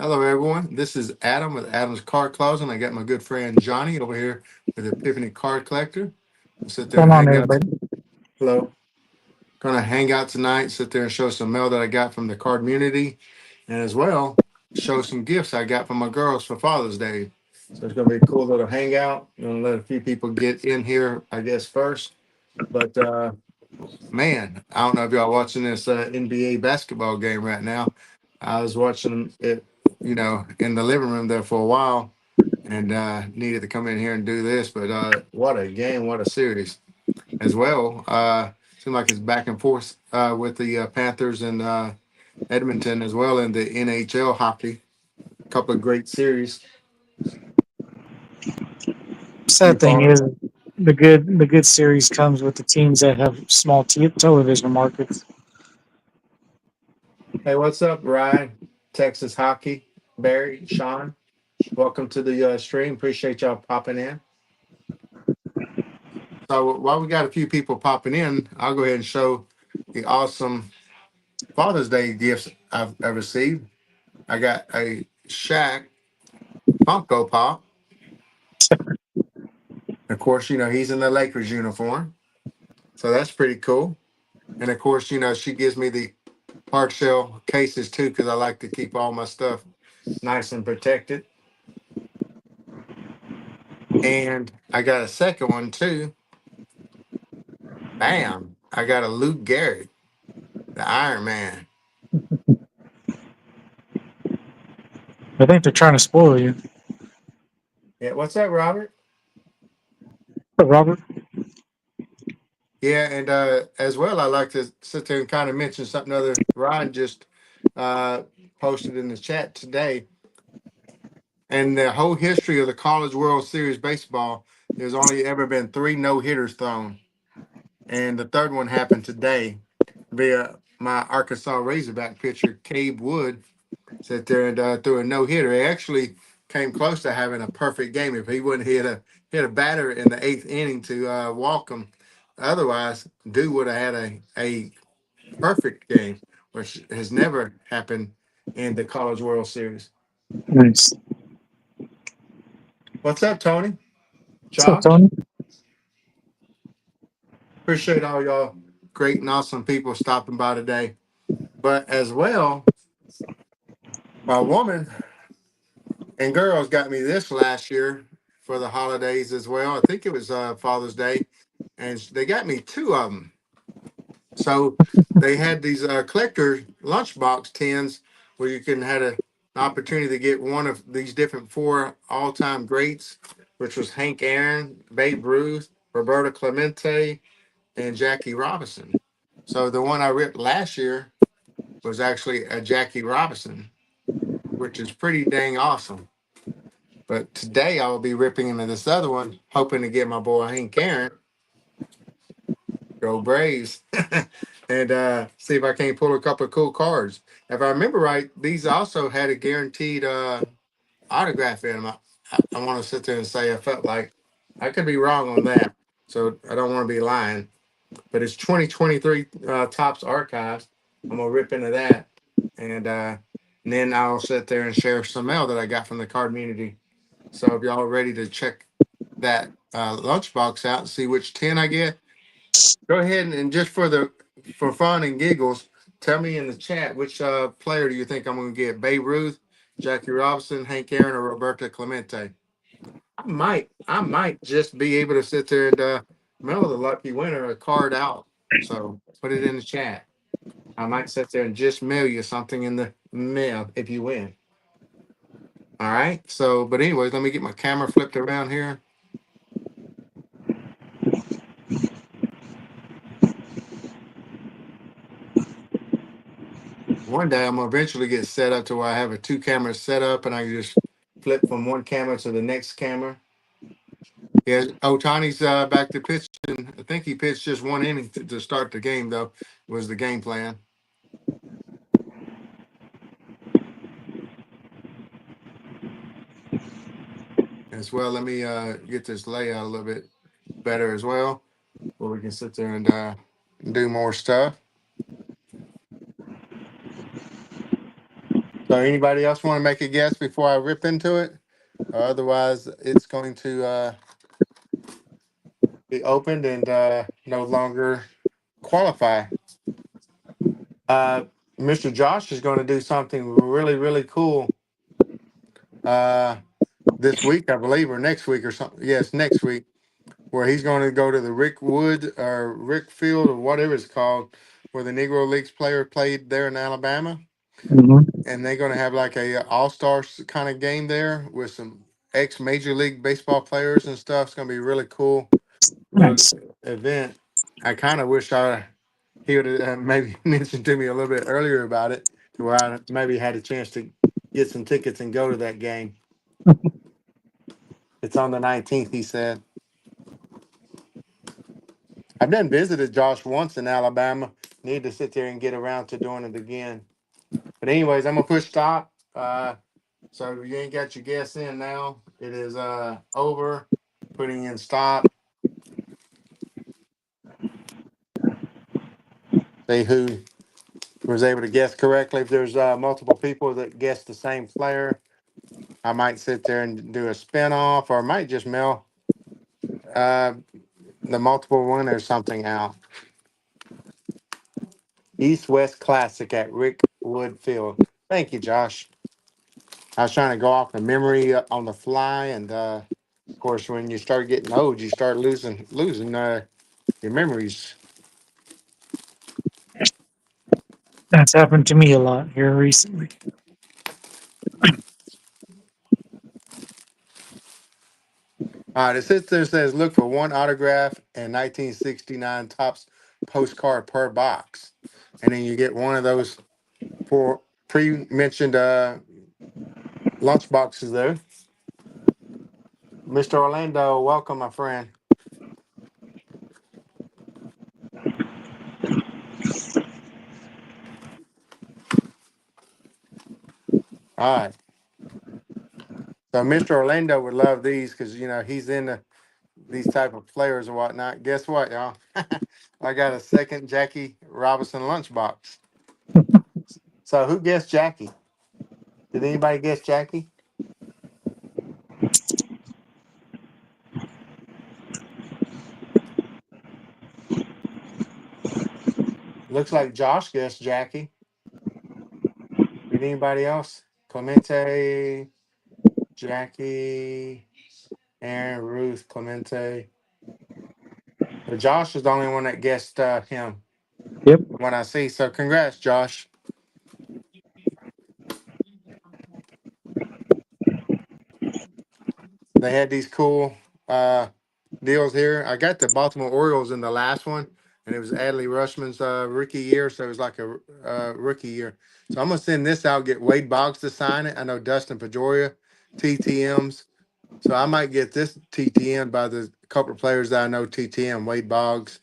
Hello, everyone. This is Adam with Adam's Card Closet. And I got my good friend Johnny over here with Epiphany Card Collector. We'll sit there Come and on, hang out. everybody. Hello. Gonna hang out tonight, sit there and show some mail that I got from the card community, and as well show some gifts I got from my girls for Father's Day. So it's gonna be a cool little hangout. I'm gonna let a few people get in here, I guess, first. But man, I don't know if y'all watching this NBA basketball game right now. I was watching it, in the living room there for a while, and needed to come in here and do this. But what a game, what a series as well. Seems like it's back and forth with the Panthers and Edmonton as well in the NHL hockey. A couple of great series. You Sad thing follow? is, the good series comes with the teams that have small television markets. Hey, what's up, Ryan? Texas hockey, Barry, Sean. Welcome to the stream. Appreciate y'all popping in. So while we got a few people popping in, I'll go ahead and show the awesome Father's Day gifts I've received. I got a Shaq Funko Pop. Of course, he's in the Lakers uniform. So that's pretty cool. And of course, she gives me the hard shell cases too, because I like to keep all my stuff nice and protected. And I got a second one too. Bam. I got a Luke Garrett, the Iron Man. I think they're trying to spoil you. Yeah, what's that, Robert? But Robert, Yeah, and as well, I like to sit there and kind of mention something other Ryan just uh, posted in the chat today. And the whole history of the College World Series baseball, there's only ever been three no hitters thrown, and the third one happened today via my Arkansas Razorback pitcher, Cabe Wood, sat there and threw a no hitter. He actually came close to having a perfect game if he wouldn't hit a batter in the eighth inning to walk him. Otherwise, Dude would have had a perfect game, which has never happened in the College World Series. nice. What's up, Tony? What's up, Josh? Tony? Appreciate all y'all great and awesome people stopping by today. But as well, my woman and girls got me this last year for the holidays as well. I think it was Father's Day, and they got me two of them. So they had these collector lunchbox tins where you can had an opportunity to get one of these different four all-time greats, which was Hank Aaron, Babe Ruth, Roberto Clemente, and Jackie Robinson. So the one I ripped last year was actually a Jackie Robinson, which is pretty dang awesome. But today I will be ripping into this other one, hoping to get my boy Hank Aaron, go Braves, and see if I can't pull a couple of cool cards. If I remember right, these also had a guaranteed autograph in them. I want to sit there and say I felt like I could be wrong on that, so I don't want to be lying. But it's 2023 Tops Archives. I'm gonna rip into that, and then I'll sit there and share some mail that I got from the card community. So if y'all are ready to check that lunchbox out and see which 10 I get, go ahead and just for fun and giggles, tell me in the chat which player do you think I'm going to get? Babe Ruth, Jackie Robinson, Hank Aaron, or Roberto Clemente? I might just be able to sit there and mail the lucky winner a card out. So put it in the chat. I might sit there and just mail you something in the mail if you win. All right. So, but anyways, let me get my camera flipped around here. One day I'm gonna eventually get set up to where I have a two camera setup and I can just flip from one camera to the next camera. Yeah, Otani's back to pitching. I think he pitched just one inning to start the game, though, was the game plan. As well, let me get this layout a little bit better as well, where we can sit there and do more stuff. So anybody else want to make a guess before I rip into it? Otherwise, it's going to be opened and no longer qualify. Uh, Mr. Josh is going to do something really, really cool uh, this week, I believe, or next week or something. Yes, next week, where he's going to go to the Rick Wood or Rick Field or whatever it's called, where the Negro Leagues player played there in Alabama. Hmm. And they're going to have like a all-star kind of game there with some ex-Major League Baseball players and stuff. It's going to be really cool little Nice. event. I kind of wish he would have maybe mentioned to me a little bit earlier about it, to where I maybe had a chance to get some tickets and go to that game. It's on the 19th, he said. I've done visited Josh once in Alabama. Need to sit there and get around to doing it again. But anyways, I'm gonna push stop. So you ain't got your guess in now. It is over. Putting in stop. See who was able to guess correctly. If there's multiple people that guessed the same player, I might sit there and do a spin off, or I might just mail uh, the multiple one or something out. East West Classic at Rick Wood Field. Thank you, Josh. I was trying to go off the memory on the fly, and of course, when you start getting old, you start losing your memories. That's happened to me a lot here recently. All right, it sits there and says look for one autograph and 1969 tops postcard per box, and then you get one of those four pre-mentioned lunch boxes there. Mr. Orlando, welcome, my friend. All right, so Mr. Orlando would love these because he's into these type of players and whatnot. Guess what, y'all? I got a second Jackie Robinson lunchbox. So who guessed Jackie? Did anybody guess Jackie? Looks like Josh guessed Jackie. Did anybody else? Clemente, Jackie, Aaron, Ruth, Clemente. But Josh is the only one that guessed him. Yep. What I see. So congrats, Josh. They had these cool uh, deals here. I got the Baltimore Orioles in the last one, and it was Adley Rushman's rookie year, so it was like a rookie year. So I'm gonna send this out. Get Wade Boggs to sign it. I know Dustin Pedroia, TTM's. So I might get this TTM by the couple of players that I know TTM, Wade Boggs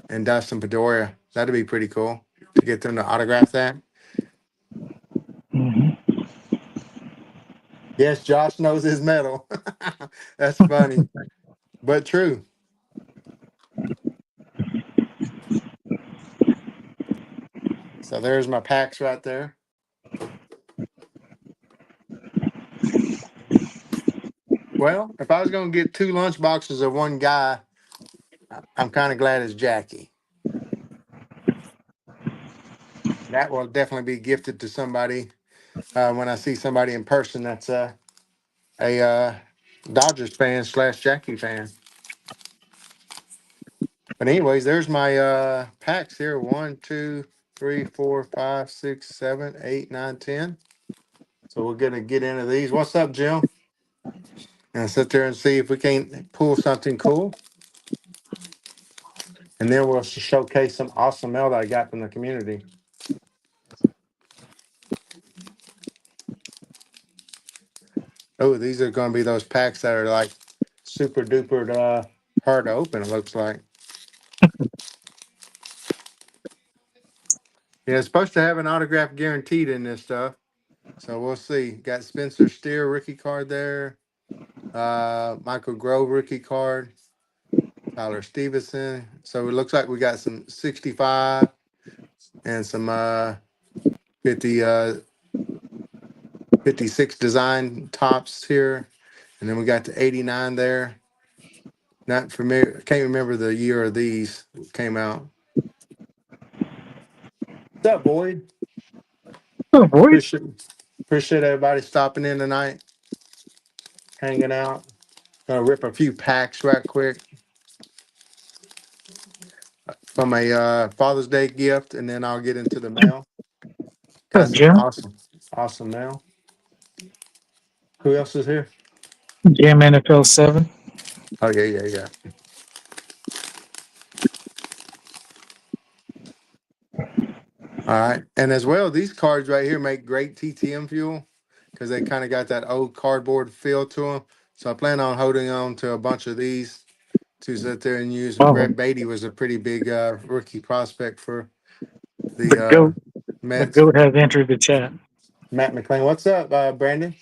and Dustin Pedroia. That'd be pretty cool to get them to autograph that. Hmm. Yes, Josh knows his medal. That's funny, but true. So there's my packs right there. Well, if I was going to get two lunch boxes of one guy, I'm kind of glad it's Jackie. That will definitely be gifted to somebody when I see somebody in person that's a Dodgers fan slash Jackie fan. But anyways, there's my packs here. 1, 2, 3, 4, 5, 6, 7, 8, 9, 10. So we're gonna get into these. What's up, Jim? And sit there and see if we can't pull something cool. And then we'll showcase some awesome mail that I got from the community. Oh, these are gonna be those packs that are like super duper hard to open, it looks like. Yeah, it's supposed to have an autograph guaranteed in this stuff. So we'll see. Got Spencer Steer rookie card there. Michael Grove rookie card. Tyler Stevenson. So it looks like we got some 65 and some 50 56 design tops here. And then we got the 89 there. Not familiar, can't remember the year of these came out. What's up, Boyd? Oh boy, Appreciate everybody stopping in tonight, hanging out. Gonna rip a few packs right quick from a Father's Day gift, and then I'll get into the mail. what's Got up, some Jim? awesome mail. Who else is here? Jim NFL 7. Oh yeah. All right, and as well, these cards right here make great TTM fuel because they kind of got that old cardboard feel to them. So I plan on holding on to a bunch of these to sit there and use. Oh, Brett Beatty was a pretty big rookie prospect for the the goat, the Mets. goat has entered the chat. Matt McClain, what's up, Brandon?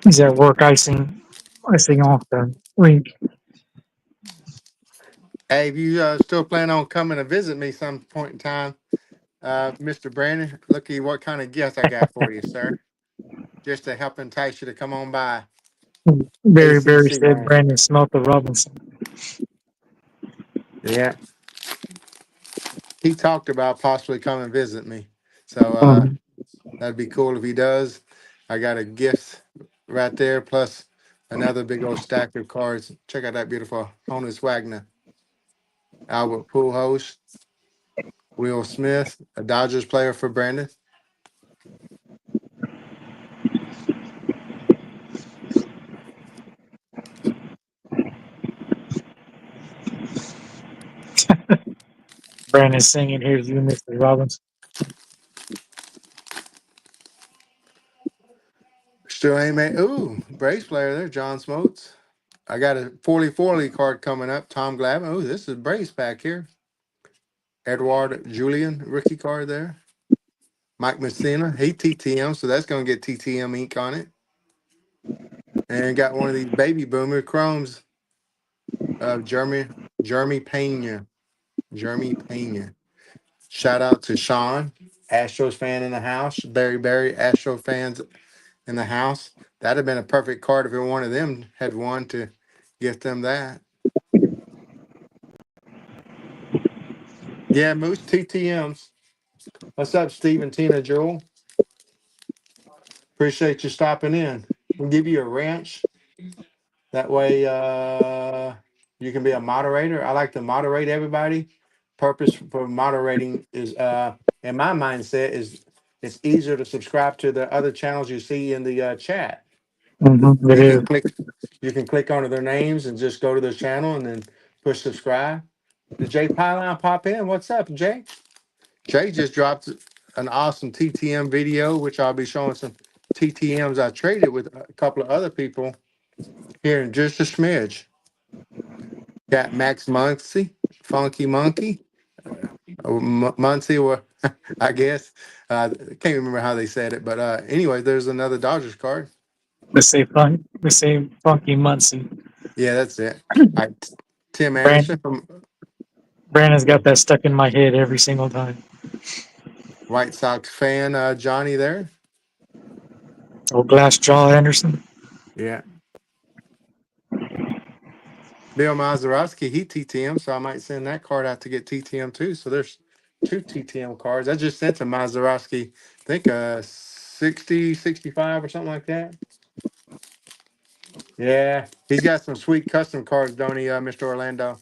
He's at work icing off the link. Hey, if you still plan on coming to visit me some point in time, Mr. Brandon, looky what kind of gift I got for you, sir. Just to help entice you to come on by Very ACC said land. Brandon smelt the Robinson. Yeah, he talked about possibly come and visit me. So Um, that'd be cool if he does. I got a gift right there, plus another big old stack of cards. Check out that beautiful Honus Wagner, Albert Pujols, Will Smith, a Dodgers player for Brandon. Brandon singing "Here's You, Mr. Robinson." Still ain't made. Ooh, Braves player there, John Smoltz. I got a 44 league card coming up. Tom Glavine. Oh, this is Braves pack here. Edward Julian rookie card there. Mike Messina, he TTM, so that's going to get TTM ink on it. And got one of these baby boomer chromes of Jeremy Pena. Jeremy Pena. Shout out to Sean, Astros fan in the house. Barry, Astro fans in the house. That'd have been a perfect card if one of them had won to get them that. Yeah, Moose TTMs. What's up, Steve and Tina Jewel? Appreciate you stopping in. We'll give you a ranch. That way you can be a moderator. I like to moderate everybody. Purpose for moderating is in my mindset is it's easier to subscribe to the other channels you see in the chat. It You is. can click onto their names and just go to their channel and then push subscribe. Did Jay Pylon pop in? What's up, Jay? Jay just dropped an awesome TTM video, which I'll be showing some TTMs I traded with a couple of other people here in just a smidge. Got Max Muncy, Funky Monkey, Muncy, or I guess. Can't remember how they said it, but anyway, there's another Dodgers card. Let's say Funky Muncie. Yeah, that's it. All right, Tim Anderson Brand, from Brandon's got that stuck in my head every single time. White Sox fan, Johnny there. Oh, Glass Jaw Anderson. Yeah. Bill Mazeroski, he TTM, so I might send that card out to get TTM too. So there's two TTM cards. I just sent to Mazeroski, I think 60, 65 or something like that. Yeah, he's got some sweet custom cards, don't he, Mr. Orlando?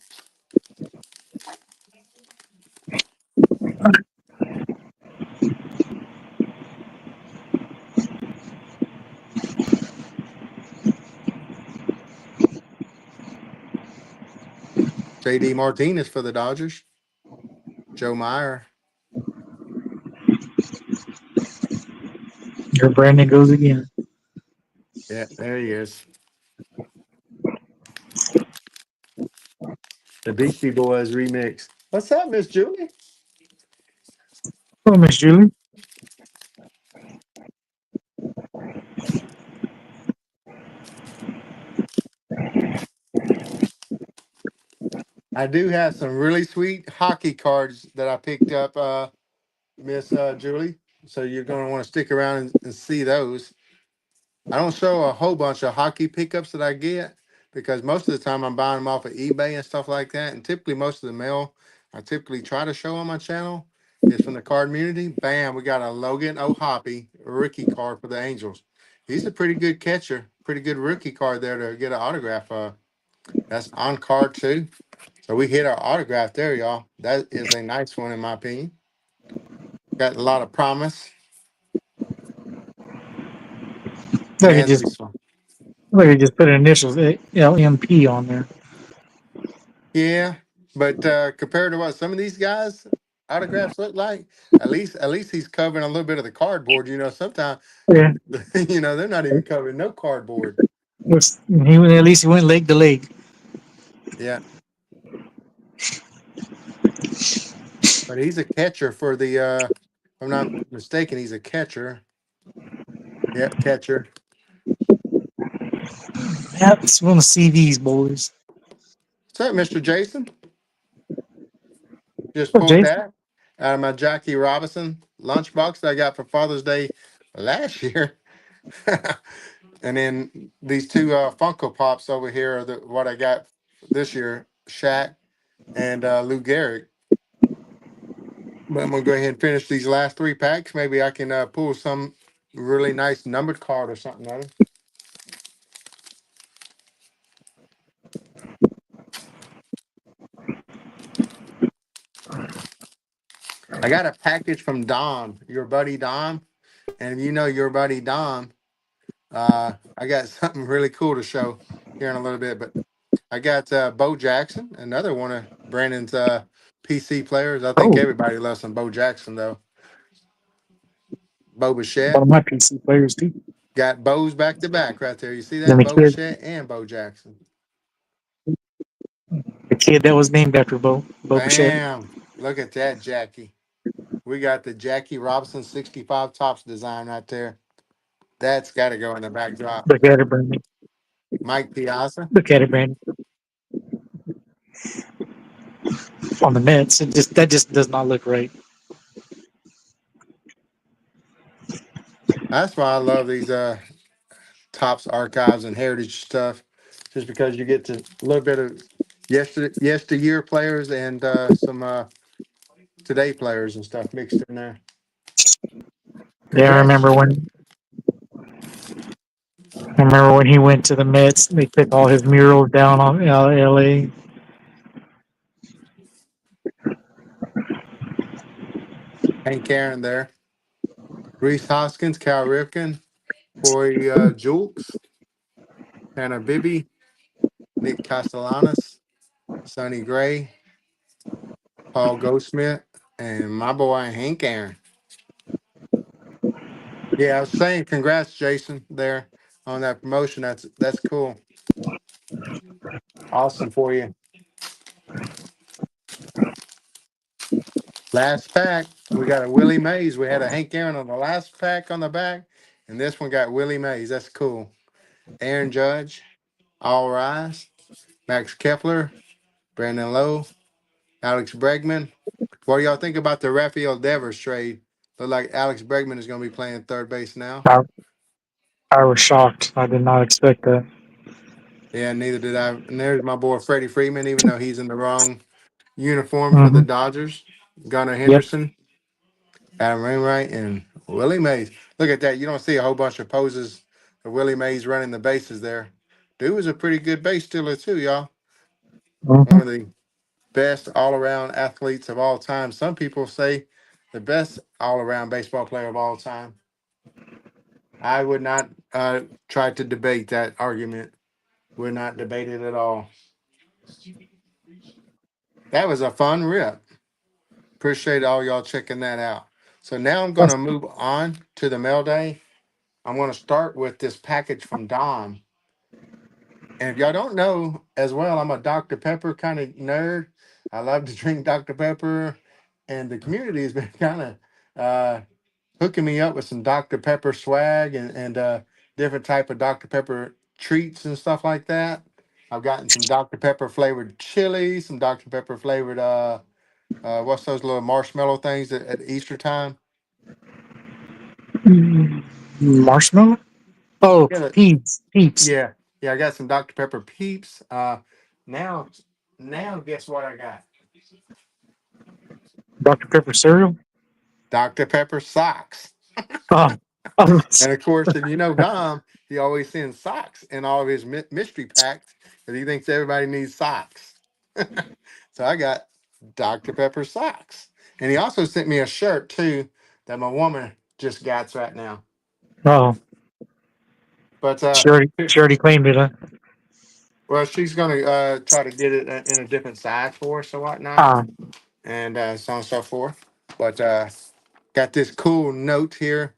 JD Martinez for the Dodgers. Joe Meyer. Your Brandon goes again. Yeah, there he is. The Beastie Boys remix. What's up, Miss Julie? Oh, Miss Julie. I do have some really sweet hockey cards that I picked up, Miss Julie. So you're going to want to stick around and see those. I don't show a whole bunch of hockey pickups that I get because most of the time I'm buying them off of eBay and stuff like that. And typically, most of the mail I typically try to show on my channel is from the card community. Bam, we got a Logan O'Hoppy rookie card for the Angels. He's a pretty good catcher, pretty good rookie card there to get an autograph. That's on card too. So we hit our autograph there, y'all. That is a nice one in my opinion. Got a lot of promise. They could Man, just these one. put initials LMP on there. Yeah, but compared to what some of these guys autographs look like, at least he's covering a little bit of the cardboard. Sometimes Yeah, they're not even covering no cardboard. at least he went leg to leg. Yeah, but he's a catcher for the. If I'm not mistaken, he's a catcher. Yep, catcher. Yeah, just want to see these boys. What's up, Mister Jason? Just Or pulled Jason. that out of my Jackie Robinson lunchbox that I got for Father's Day last year. And then these two Funko Pops over here are what I got this year, Shaq and Lou Gehrig. But I'm gonna go ahead and finish these last three packs. Maybe I can pull some really nice numbered card or something out of it. I got a package from Dom, your buddy Dom, and if you know your buddy Dom, I got something really cool to show here in a little bit. But I got Bo Jackson, another one of Brandon's PC players. I think Oh, everybody loves some Bo Jackson though. Bo one Bichette. of my PC players too. Got Bo's back to back right there. You see Then that? Bo Bichette and Bo Jackson. the kid that was named after Bo Bichette. Bam. Look at that, Jackie. We got the Jackie Robinson 65 tops design right there. That's got to go in the backdrop. Look at it, Brandon. Mike Piazza. Look at it, Brandon. On the Mets, that just does not look right. That's why I love these tops archives and heritage stuff. Just because you get to a little bit of yesteryear players and some today players and stuff mixed in there. Yeah, Congrats, I remember when he went to the Mets. They took all his murals down on LA. Hank Aaron there. Reese Hoskins, Cal Ripken, Corey Julks, Hannah Bibby, Nick Castellanos, Sonny Gray, Paul Goldsmith, and my boy Hank Aaron. Yeah, I was saying congrats, Jason, there on that promotion. That's cool. Awesome for you. Last pack, we got a Willie Mays. We had a Hank Aaron on the last pack on the back, and this one got Willie Mays. That's cool. Aaron Judge, All Rise, Max Kepler, Brandon Lowe, Alex Bregman. What do y'all think about the Rafael Devers trade? Look like Alex Bregman is going to be playing third base now. I, I was shocked. I did not expect that. Yeah, neither did I. And there's my boy Freddie Freeman, even though he's in the wrong uniform for the Hmm. Dodgers. Gunnar Yep. Henderson, Adam Wainwright, and Willie Mays. Look at that. You don't see a whole bunch of poses of Willie Mays running the bases there. Dude was a pretty good base stealer, too, y'all. One Hmm. of the best all around athletes of all time. Some people say the best all around baseball player of all time. I would not try to debate that argument. We're not debated at all. That was a fun rip. Appreciate all y'all checking that out. So now I'm going That's to move on to the mail day. I'm going to start with this package from Don. And if y'all don't know as well, I'm a Dr. Pepper kind of nerd. I love to drink Dr. Pepper. And the community has been kind of hooking me up with some Dr. Pepper swag and different type of Dr. Pepper treats and stuff like that. I've gotten some Dr. Pepper flavored chili, some Dr. Pepper flavored what's those little marshmallow things at Easter time? Mm, marshmallow? Oh, Yeah, peeps, peeps. yeah, yeah. I got some Dr. Pepper Peeps. Now, now, guess what I got? Dr. Pepper cereal. Dr. Pepper socks. Oh, oh, And of course, if you know Dom, he always sends socks in all of his mystery packs because he thinks everybody needs socks. So I got Dr. Pepper socks. And he also sent me a shirt too that my woman just got right now. oh, But she already claimed it, huh? well, she's gonna try to get it in a different size for us or whatnot, Ah, and so on and so forth. But got this cool note here.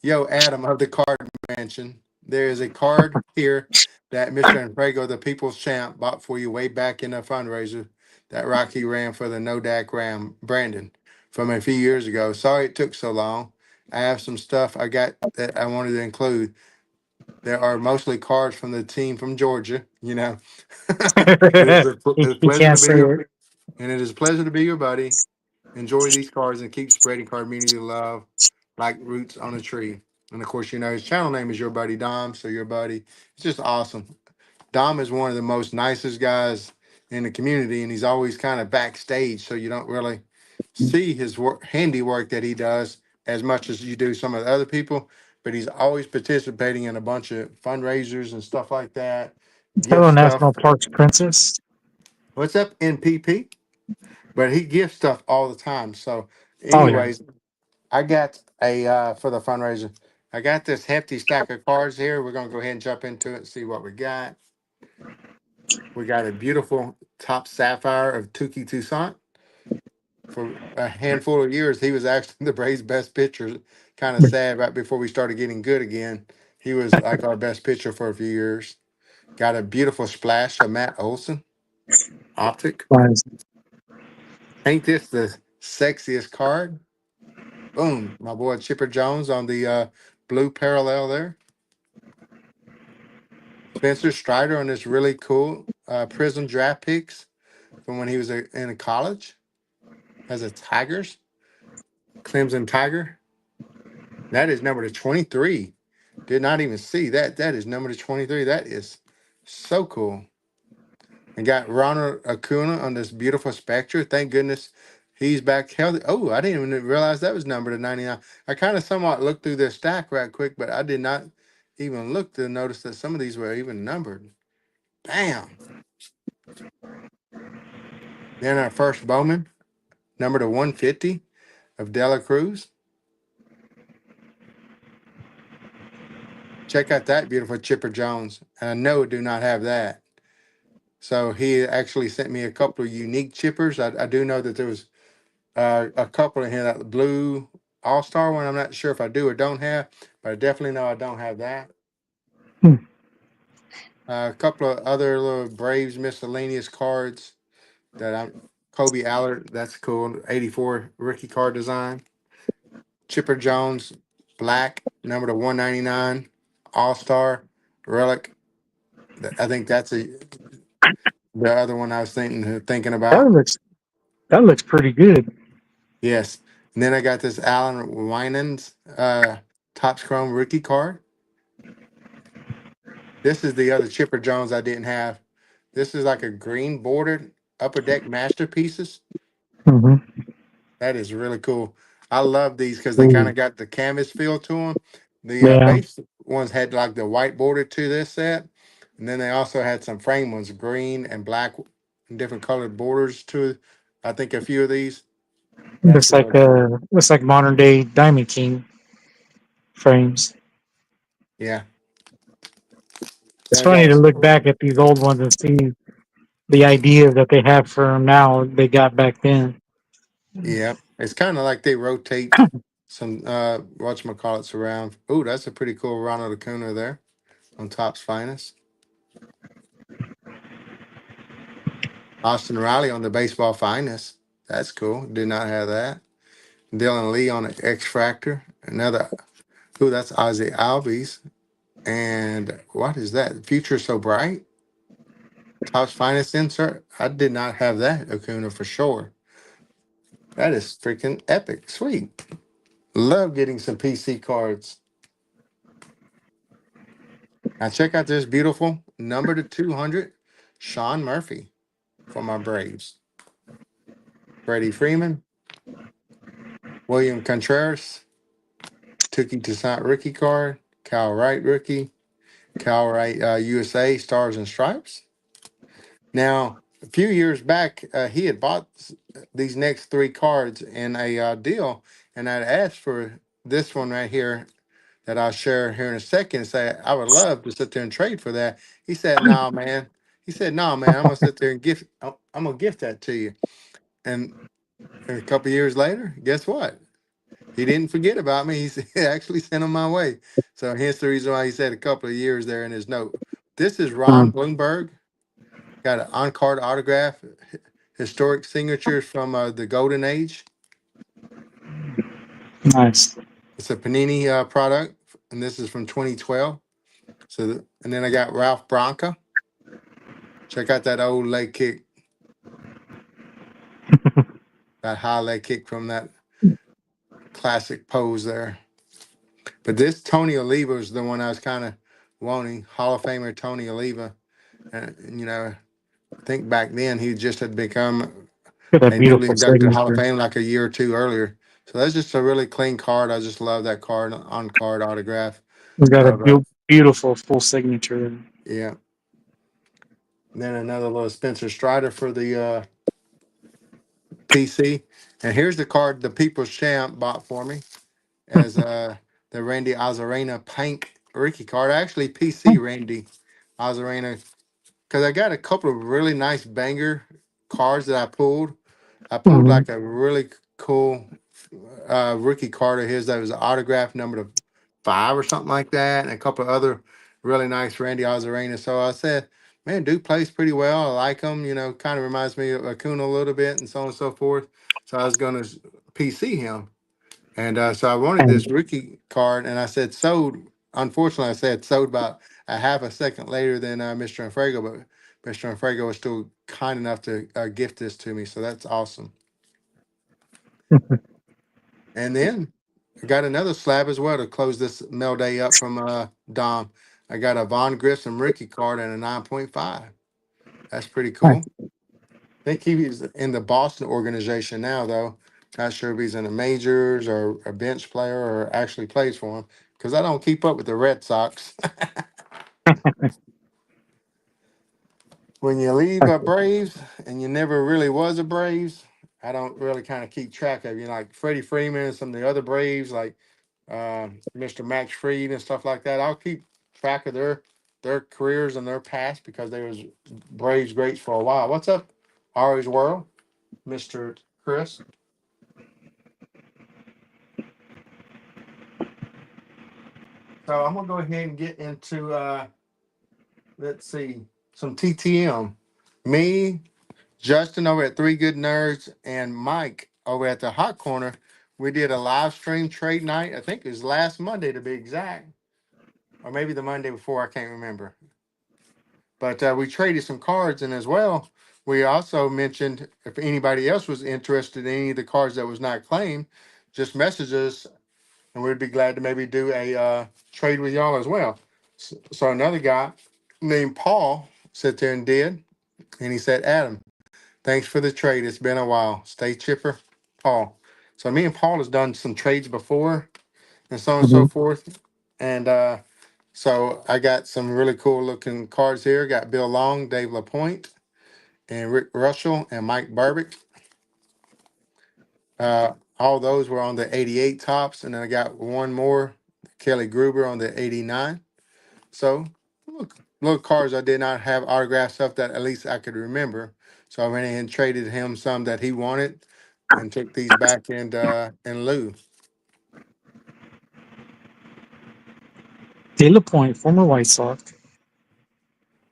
Yo, Adam of the Card Mansion. There is a card here that Mr. Anfrago, the People's Champ, bought for you way back in a fundraiser that Rocky ran for the Nodak Ram Brandon from a few years ago. Sorry it took so long. I have some stuff I got that I wanted to include. There are mostly cards from the team from Georgia. You know, it's a he pleasure can't to be say your, it. and it is a pleasure to be your buddy. Enjoy these cards and keep spreading card community love like roots on a tree. And of course, you know, his channel name is Your Buddy Dom. So, Your Buddy, it's just awesome. Dom is one of the most nicest guys in the community, and he's always kind of backstage. So, you don't really see his work, handiwork that he does as much as you do some of the other people. But he's always participating in a bunch of fundraisers and stuff like that, gift Hello, stuff. National Parks Princess. What's up, NPP? But he gives stuff all the time. So, Oh yeah. anyways, I got a for the fundraiser. I got this hefty stack of cards here. We're gonna go ahead and jump into it and see what we got. We got a beautiful top sapphire of Tukey Toussaint. For a handful of years, he was actually the Braves' best pitcher. Kind of sad right before we started getting good again. He was like our best pitcher for a few years. Got a beautiful splash of Matt Olson optic. Nice. Ain't this the sexiest card? Boom, my boy Chipper Jones on the blue parallel there. Spencer Strider on this really cool Prism draft picks from when he was in college as a Tigers, Clemson Tiger. That is number to 23. Did not even see that. That is number to 23. That is so cool. And got Ronald Acuna on this beautiful Spectre. Thank goodness he's back healthy. Oh, I didn't even realize that was number to 99. I kind of somewhat looked through this stack right quick, but I did not even look to notice that some of these were even numbered. Bam. Then our first Bowman, number to 150 of Dela Cruz. Check out that beautiful Chipper Jones. And I know do not have that. So he actually sent me a couple of unique chippers. I do know that there was a couple in here, that blue All-Star one. I'm not sure if I do or don't have, but I definitely know I don't have that. Hmm. A couple of other little Braves miscellaneous cards that I'm Kobe Allard. That's cool. 84 rookie card design. Chipper Jones, black, number to 199, All Star, relic. I think that's the other one I was thinking That about. looks that looks pretty good. Yes. And then I got this Alan Winans Topps Chrome rookie card. This is the other Chipper Jones I didn't have. This is like a green bordered upper deck masterpieces. Hmm. That is really cool. I love these because they kind Ooh, of got the canvas feel to them. The yeah, base ones had like the white border to this set, and then they also had some frame ones, green and black, and different colored borders to. I think a few of these. That's really cool. looks like modern day Diamond King frames. Yeah. It's Then I funny got to look back at these old ones and see the ideas that they have for them now they got back then. yeah. It's kind of like they rotate some whatchamacallits around. Oh, that's a pretty cool Ronald Acuna there on Top's Finest. Austin Riley on the Baseball Finest. That's cool. Did not have that. Dylan Lee on an X Fractor. Another, ooh, that's Ozzy Albies. And what is that? Future So Bright? Topps Finest insert. I did not have that Acuna for sure. That is freaking epic. Sweet. Love getting some PC cards. Now check out this beautiful number to 200, Sean Murphy for my Braves. Freddie Freeman, William Contreras, Tookie Toussaint rookie card, Cal Wright rookie, Cal Wright USA Stars and Stripes. Now, a few years back, he had bought these next three cards in a deal, and I'd asked for this one right here that I'll share here in a second and say, I would love to sit there and trade for that. He said, no, man. He said, no, man, I'm going to sit there and I'm going to gift that to you. And a couple of years later, guess what? He didn't forget about me. He actually sent them my way. So hence the reason why he said a couple of years there in his note. This is Ron Bloomberg. Got an on-card autograph, historic signatures from the Golden Age. Nice. It's a Panini product, and this is from 2012. And then I got Ralph Branca. Check out that old leg kick, that high leg kick from that classic pose there. But this Tony Oliva is the one I was kind of wanting, Hall of Famer Tony Oliva. And, I think back then he just had become Got a a newly beautiful inducted Hall of signature. Fame like a year or two earlier. So that's just a really clean card. I just love that card, on card autograph. He's got a Of beautiful full signature there. yeah. And then another little Spencer Strider for the PC. And here's the card the People's Champ bought for me as the Randy Arozarena Pink rookie card. Actually, PC Randy Arozarena, because I got a couple of really nice banger cards that I pulled. I pulled Mhm. like a really cool rookie card of his that was autograph number to 5 or something like that, and a couple of other really nice Randy Arozarena. So I said, man, dude plays pretty well. I like him. Kind of reminds me of Acuna a little bit, and so on and so forth. So I was going to PC him, and so I wanted And this rookie card, and I said sold. Unfortunately, I said sold about a half a second later than Mr. Infrago, but Mr. Infrago was still kind enough to gift this to me, so that's awesome. And then I got another slab as well to close this mail day up from Dom. I got a Von Grissom rookie card and a 9.5. That's pretty nice. cool. I think he's in the Boston organization now, though. Not sure if he's in the majors or a bench player or actually plays for him because I don't keep up with the Red Sox. When you leave a Braves and you never really was a Braves, I don't really kind of keep track of you. Like Freddie Freeman and some of the other Braves, like Mr. Max Fried and stuff like that. I'll keep track of their careers and their past because they was Braves greats for a while. What's up, Ari's World, Mr. Chris? So I'm gonna go ahead and get into let's see, some TTM. Me, Justin over at Three Good Nerds, and Mike over at the Hot Corner. We did a live stream trade night. I think it was last Monday to be exact, or maybe the Monday before. I can't remember. But we traded some cards, and as well, we also mentioned if anybody else was interested in any of the cards that was not claimed, just message us, and we'd be glad to maybe do a trade with y'all as well. So another guy named Paul sat there and did, and he said, Adam, thanks for the trade. It's been a while. Stay chipper, Paul. So me and Paul has done some trades before, and so on and so Mhm. forth. And so I got some really cool looking cards here. Got Bill Long, Dave Lapointe, and Rick Russell and Mike Burbick. All those were on the 88 tops, and then I got one more, Kelly Gruber on the 89. So look, little cards I did not have autographed stuff that at least I could remember. So I went ahead and traded him some that he wanted and took these back in lieu. De La Pointe, former White Sox.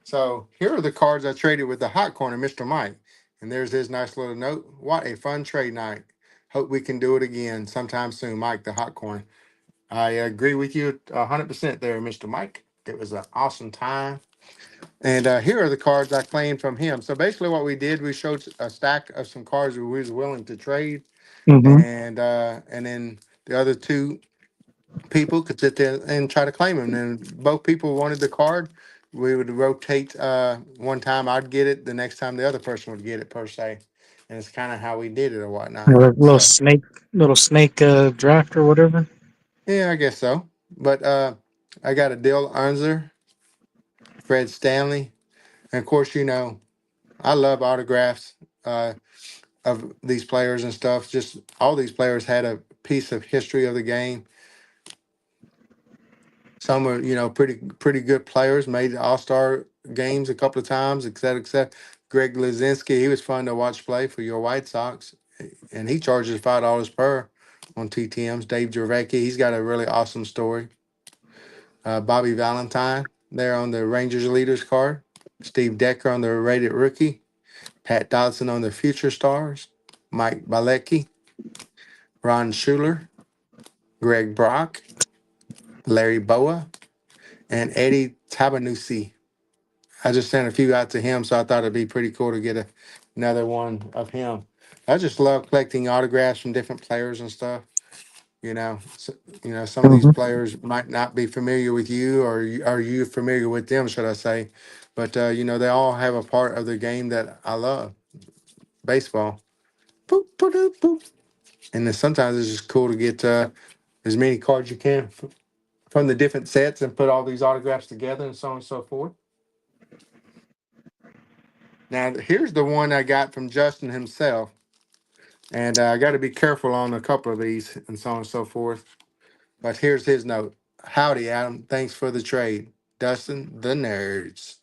So here are the cards I traded with the hot corner, Mr. Mike. And there's his nice little note. What a fun trade night. Hope we can do it again sometime soon, Mike, the hot corner. I agree with you 100% there, Mr. Mike. It was an awesome time. And here are the cards I claimed from him. So basically, what we did, we showed a stack of some cards we was willing to trade, Mm-hmm. and then the other two people could sit there and try to claim them. And both people wanted the card. We would rotate. One time I'd get it, the next time the other person would get it per se, and it's kind of how we did it or whatnot. Like So little snake draft or whatever. yeah, I guess so. But I got a Dale Unzer, Fred Stanley, and of course, I love autographs uh, of these players and stuff. Just all these players had a piece of history of the game. Some are, pretty good players, made All-Star games a couple of times, et cetera, et cetera. Greg Luzinski, he was fun to watch play for your White Sox, and he charges $5 per on TTMs. Dave Javecki, he's got a really awesome story. Bobby Valentine there on the Rangers leaders card. Steve Decker on the rated rookie. Pat Dodson on the future stars. Mike Balecki, Ron Schuler, Greg Brock, Larry Boa, and Eddie Tabanusi. I just sent a few out to him, so I thought it'd be pretty cool to get another one of him. I just love collecting autographs from different players and stuff. Some of these Mm-hmm. players might not be familiar with you, or are you familiar with them, should I say? But they all have a part of the game that I love. Baseball. Boop, boop, boop, boop. And then sometimes it's just cool to get as many cards you can from the different sets and put all these autographs together and so on and so forth. Now, here's the one I got from Justin himself. And I got to be careful on a couple of these and so on and so forth. But here's his note. Howdy, Adam. Thanks for the trade. Dustin, the nerds.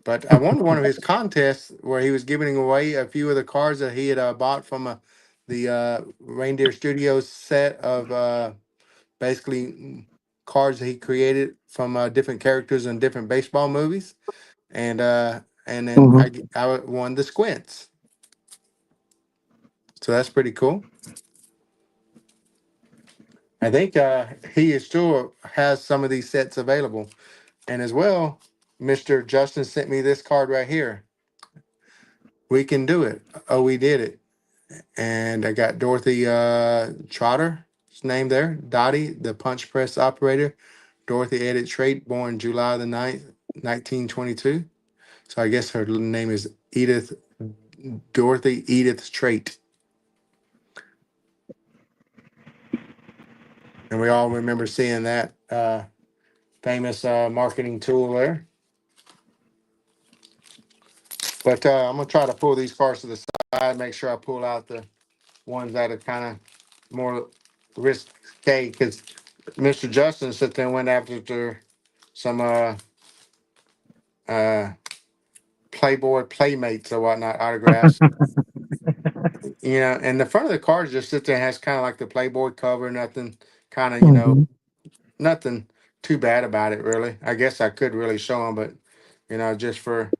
But I won one of his contests where he was giving away a few of the cards that he had bought from the Reindeer Studios set of basically cards that he created from different characters in different baseball movies. And then Mm-hmm. I won the squints. So that's pretty cool. I think he is still has some of these sets available. And as well, Mr. Justin sent me this card right here. We can do it. Oh, we did it. And I got Dorothy Trotter's name there. Dottie, the punch press operator. Dorothy Edith Trait, born July the 9th, 1922. So I guess her name is Dorothy Edith Trait. And we all remember seeing that famous marketing tool there. But I'm going to try to pull these cards to the side, make sure I pull out the ones that are kind of more risque, because Mr. Justin sit there and went after some uh, Playboy Playmates or whatnot autographs. And the front of the card just sits there and has kind of like the Playboy cover, nothing kind of, Mm-hmm. nothing too bad about it, really. I guess I could really show them, but, just for,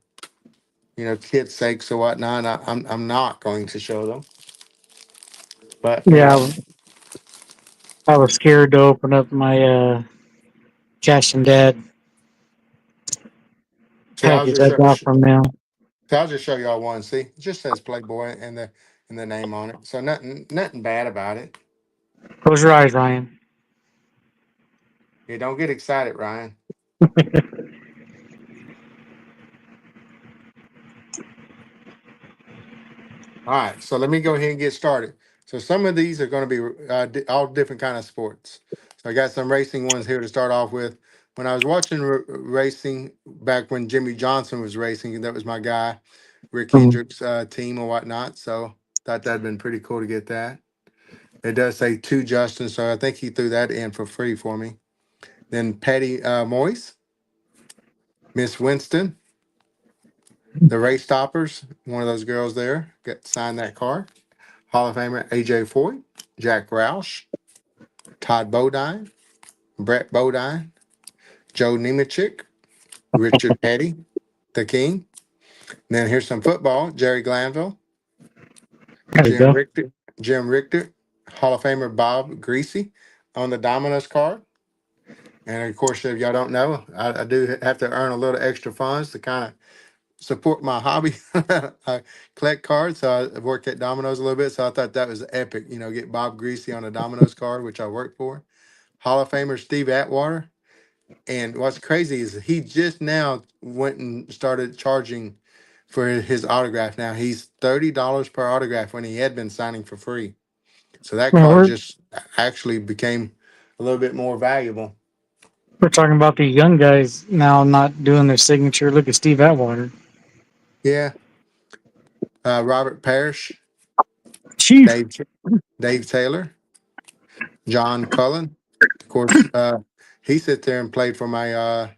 kids' sakes or whatnot, I'm not going to show them. But, Yeah, I was scared to open up my Cash and Dad see, package I got from them. I'll just show y'all one. See, it just says Playboy and the name on it. So nothing bad about it. Close your eyes, Ryan. Yeah, don't get excited, Ryan. All right, so let me go ahead and get started. So some of these are going to be all different kind of sports. So I got some racing ones here to start off with. When I was watching racing back when Jimmy Johnson was racing, that was my guy, Rick Mhm. Hendrick's team or whatnot. So thought that'd been pretty cool to get that. It does say to Justin, so I think he threw that in for free for me. Then Patty Moyes, Miss Winston, the Race Stoppers, one of those girls there, got signed that card. Hall of Famer AJ Foyt, Jack Roush, Todd Bodine, Brett Bodine, Joe Nemechek, Richard Petty, the King. Then here's some football: Jerry Glanville, There you Jim go. Richter, Jim Richter, Hall of Famer Bob Greasy on the Domino's card. And of course, if y'all don't know, I do have to earn a little extra funds to kind of support my hobby. I collect cards, so I worked at Domino's a little bit. So I thought that was epic. You know, get Bob Greasy on a Domino's card, which I worked for. Hall of Famer Steve Atwater. And what's crazy is he just now went and started charging for his autograph. Now he's $30 per autograph when he had been signing for free. So that Well, card we're just actually became a little bit more valuable. we're talking about the young guys now not doing their signature. Look at Steve Atwater, Yeah. Robert Parrish, Chief. Dave Dave Taylor, John Cullen. Of course, he sat there and played for my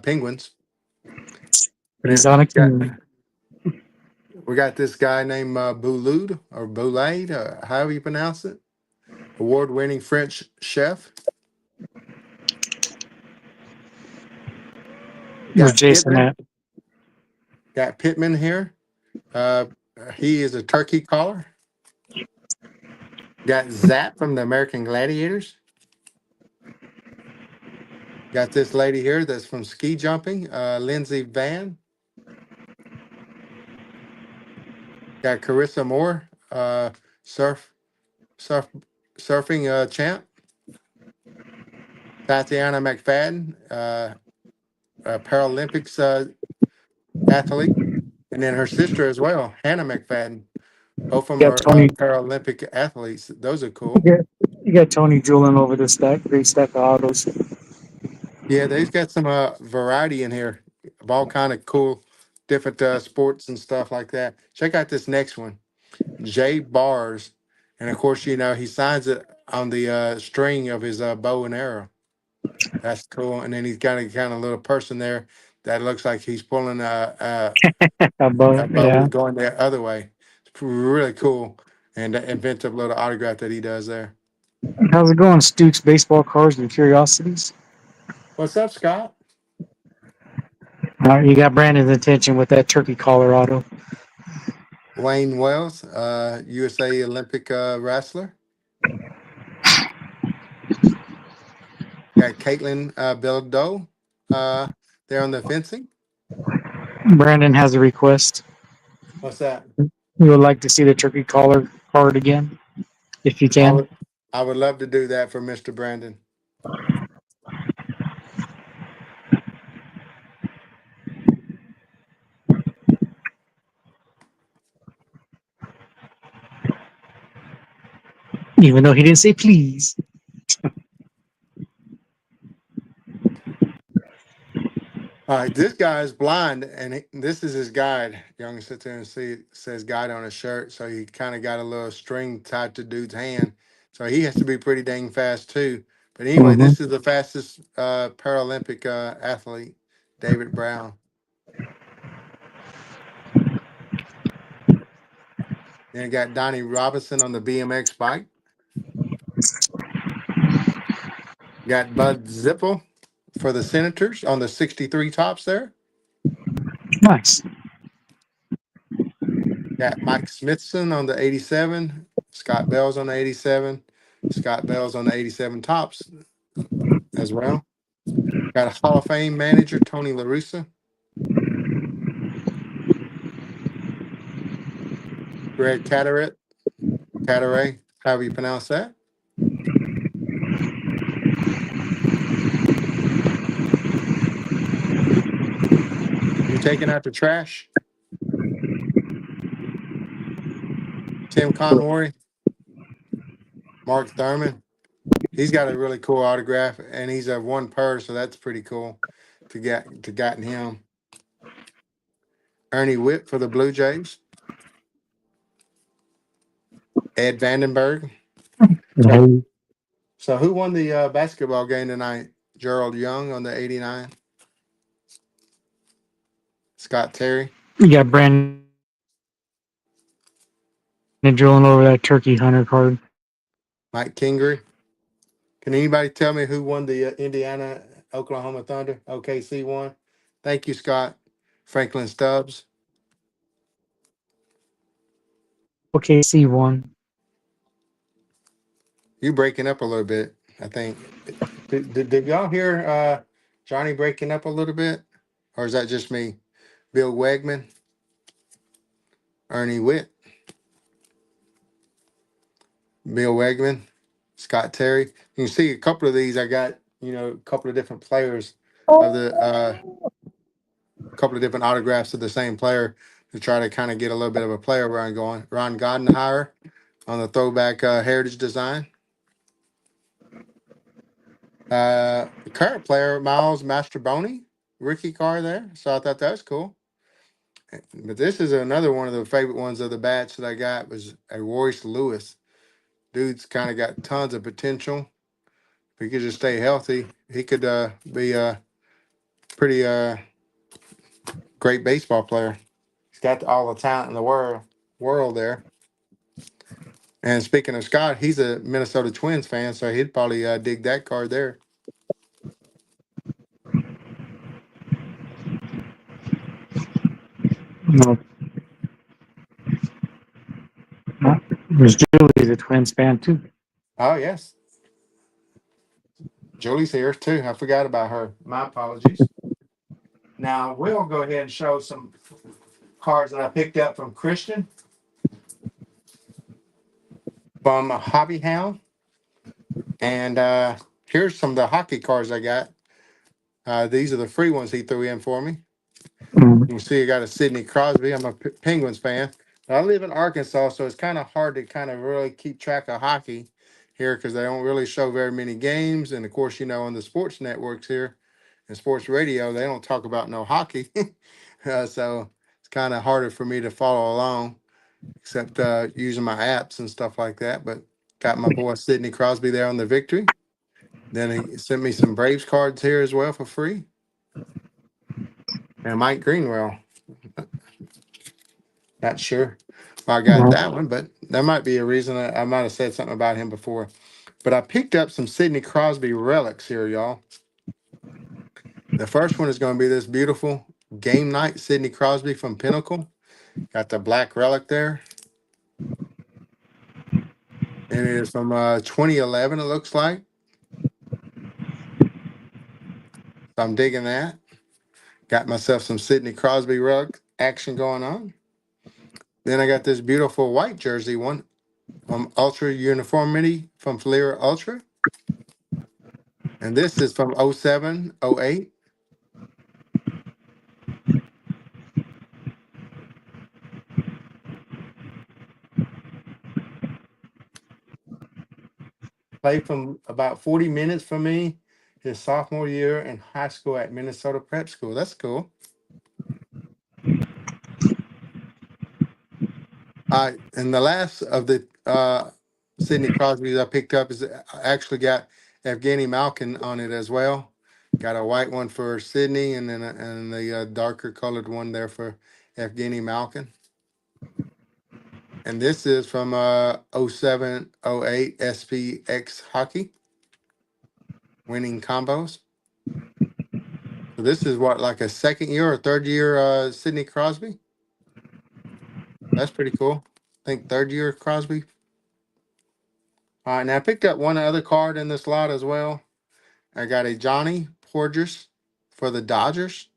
Penguins. And He's then on a got team. we got this guy named Boulud or Boulade, however you pronounce it. Award-winning French chef. Where's Got Jason Pittman. at? Got Pittman here. Uh, he is a turkey caller. Got Zap from the American Gladiators. Got this lady here that's from ski jumping, Lindsay Van. Got Carissa Moore, surf, surf, surfing champ. Tatiana McFadden, Paralympics athlete, and then her sister as well, Hannah McFadden. Both of You them got are Tony. Paralympic athletes. Those are You cool. got, you got Tony drooling over this stack, great stack of autos. Yeah, they've got some variety in here of all kind of cool, different sports and stuff like that. Check out this next one, Jay Bars, and of course, you know he signs it on the string of his bow and arrow. That's cool. And then he's got a kind of little person there that looks like he's pulling a But bow yeah, going the other way. It's really cool and inventive little autograph that he does there. how's it going, Stooks? Baseball cards and curiosities. What's up, Scott? You got Brandon's attention with that turkey Colorado. Wayne Wells, USA Olympic wrestler. Got Caitlin Bilodeau there on the fencing. Brandon has a request. What's that? You would like to see the turkey collar card again, if you I can. would I would love to do that for Mr. Brandon. Even though he didn't say please. All right, this guy is blind, and this is his guide. Y'all can sit there and see it says guide on his shirt. So he kind of got a little string tied to dude's hand. So he has to be pretty dang fast too. But anyway, Mm-hmm. this is the fastest Paralympic athlete, David Brown. Then you got Donnie Robinson on the BMX bike. Got Bud Zippel for the Senators on the 63 tops there. Nice. Got Mike Smithson on the 87. Scott Bell's on the 87. Scott Bell's on the 87 tops as well. Got a Hall of Fame manager, Tony La Russa. Greg Cataray, however you pronounce that. You taking out the trash? Tim Conroy, Mark Thurman. He's got a really cool autograph, and he's a one per, so that's pretty cool to gotten him. Ernie Whitt for the Blue Jays. Ed Vandenberg. So, No. so who won the basketball game tonight? Gerald Young on the 89. Scott Terry, You got Brandon drilling over that turkey hunter card. Mike Kingery. Can anybody tell me who won the Indiana Oklahoma Thunder? OKC won. Thank you, Scott. Franklin Stubbs. OKC one. You breaking up a little bit, I think. Did y'all hear Johnny breaking up a little bit? Or is that just me? Bill Wegman, Ernie Witt, Bill Wegman, Scott Terry. You can see a couple of these. I got, a couple of different players of the couple of different autographs of the same player to try to kind of get a little bit of a player run going. Ron Gardenhire on the throwback heritage design. The current player, Miles Mastroboni, rookie car there. So I thought that was cool. But this is another one of the favorite ones of the batch that I got was a Royce Lewis. Dude's kind of got tons of potential. If he could just stay healthy, he could be a pretty great baseball player. He's got all the talent in the world there. And speaking of Scott, he's a Minnesota Twins fan, so he'd probably dig that card there. No, no. There's Julie, the Twins fan too. Oh yes, Julie's here too. I forgot about her. My apologies. Now we'll go ahead and show some cards that I picked up from Christian from Hobby Hound, and here's some of the hockey cards I got. These are the free ones he threw in for me. Mm. You can see I got a Sidney Crosby. I'm a Penguins fan. I live in Arkansas, so it's kind of hard to kind of really keep track of hockey here because they don't really show very many games. And of course, on the sports networks here and sports radio, they don't talk about no hockey. So it's kind of harder for me to follow along, except using my apps and stuff like that. But got my boy Sidney Crosby there on the victory. Then he sent me some Braves cards here as well for free. And Mike Greenwell. Not sure if I got Well, that one, but there might be a reason I might have said something about him before. But I picked up some Sidney Crosby relics here, y'all. The first one is going to be this beautiful game night Sidney Crosby from Pinnacle. Got the black relic there. And it is from 2011, it looks like. So I'm digging that. Got myself some Sidney Crosby relic action going on. Then I got this beautiful white jersey one from Ultra Uniformity from Fleer Ultra. And this is from 07, 08. Played from about 40 minutes for me his sophomore year in high school at Minnesota Prep School. That's cool. And the last of the Sidney Crosby's I picked up is I actually got Evgeny Malkin on it as well. Got a white one for Sydney and then and the darker colored one there for Evgeny Malkin. And this is from 07, 08 SPX Hockey winning combos. So this is what, like a second year or third year Sidney Crosby? That's pretty cool. I think third year Crosby. All right, now I picked up one other card in this lot as well. I got a Johnny Porges for the Dodgers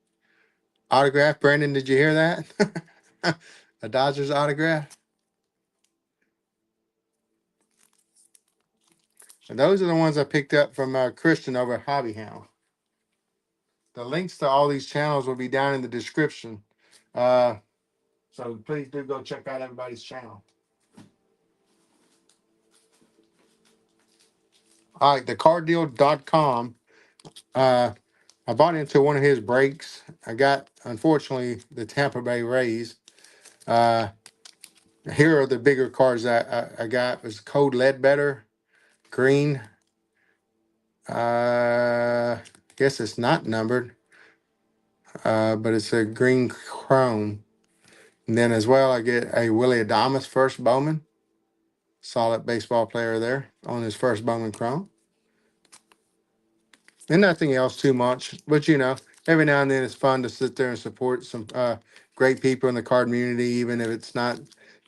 autograph. Brandon, did you hear that? A Dodgers autograph. And those are the ones I picked up from Christian over at Hobby Hound. The links to all these channels will be down in the description. Uh, so please do go check out everybody's channel. All right, thecarddeal.com. I bought into one of his breaks. I got, unfortunately, the Tampa Bay Rays. Uh, Here are the bigger cards I got. It was Code Ledbetter, green. Guess it's not numbered, but it's a green chrome. And then as well, I get a Willie Adames first Bowman. Solid baseball player there on his first Bowman chrome. And nothing else too much, but every now and then it's fun to sit there and support some great people in the card community, even if it's not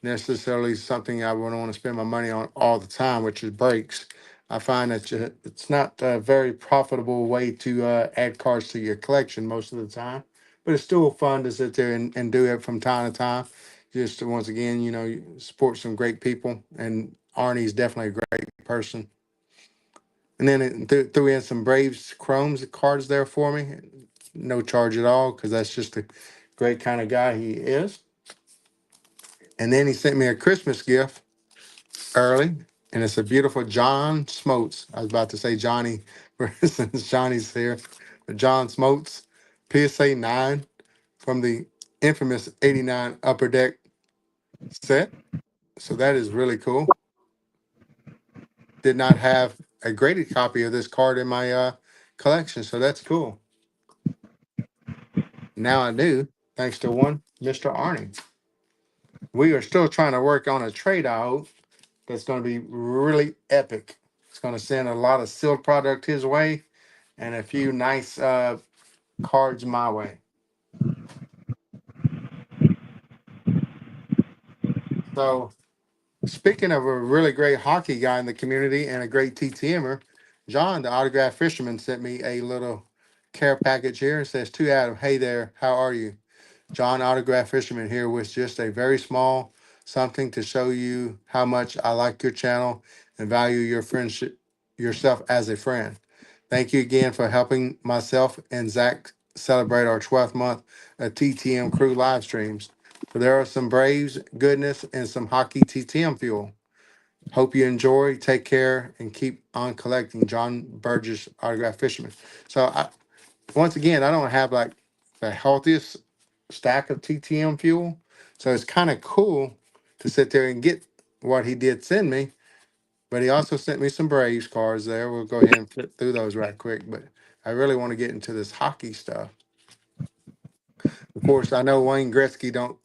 necessarily something I would want to spend my money on all the time, which is breaks. I find that it's not a very profitable way to add cards to your collection most of the time, but it's still fun to sit there and do it from time to time. Just to, once again, you support some great people, and Arnie's definitely a great person. And then it threw in some Braves Chromes cards there for me, no charge at all, because that's just a great kind of guy he is. And then he sent me a Christmas gift early, and it's a beautiful John Smotes. I was about to say Johnny, since Johnny's here, but John Smotes PSA 9 from the infamous 89 Upper Deck set. So that is really cool. Did not have a graded copy of this card in my collection, so that's cool. Now I do, thanks to one Mr. Arnie. We are still trying to work on a trade out that's going to be really epic. It's going to send a lot of sealed product his way and a few nice cards my way. So, speaking of a really great hockey guy in the community and a great TTMer, John, the autograph fisherman, sent me a little care package here. It says, to Adam, hey there, how are you? John, autograph fisherman, here with just a very small something to show you how much I like your channel and value your friendship, yourself as a friend. Thank you again for helping myself and Zach celebrate our 12th month of TTM crew live streams. So there are some Braves goodness and some hockey TTM fuel. Hope you enjoy, take care, and keep on collecting. John Burgess, autograph fisherman. So once again, I don't have like the healthiest stack of TTM fuel. So it's kind of cool to sit there and get what he did send me. But he also sent me some Braves cards there. We'll go ahead and flip through those right quick. But I really want to get into this hockey stuff. Of course, I know Wayne Gretzky don't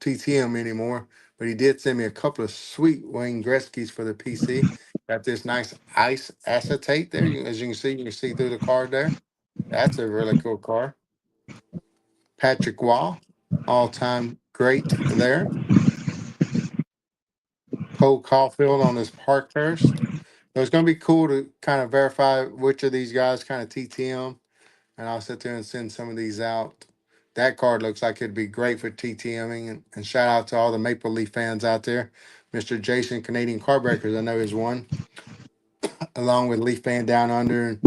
TTM anymore, but he did send me a couple of sweet Wayne Gretzky's for the PC. Got this nice ice acetate there. As you can see through the card there. That's a really cool card. Patrick Waugh, all-time great there. Cole Caulfield on his Parkhurst. So it's going to be cool to kind of verify which of these guys kind of TTM, and I'll sit there and send some of these out. That card looks like it'd be great for TTMing, and shout out to all the Maple Leaf fans out there. Mr. Jason, Canadian Cardbreakers, I know is one, along with Leaf Fan Down Under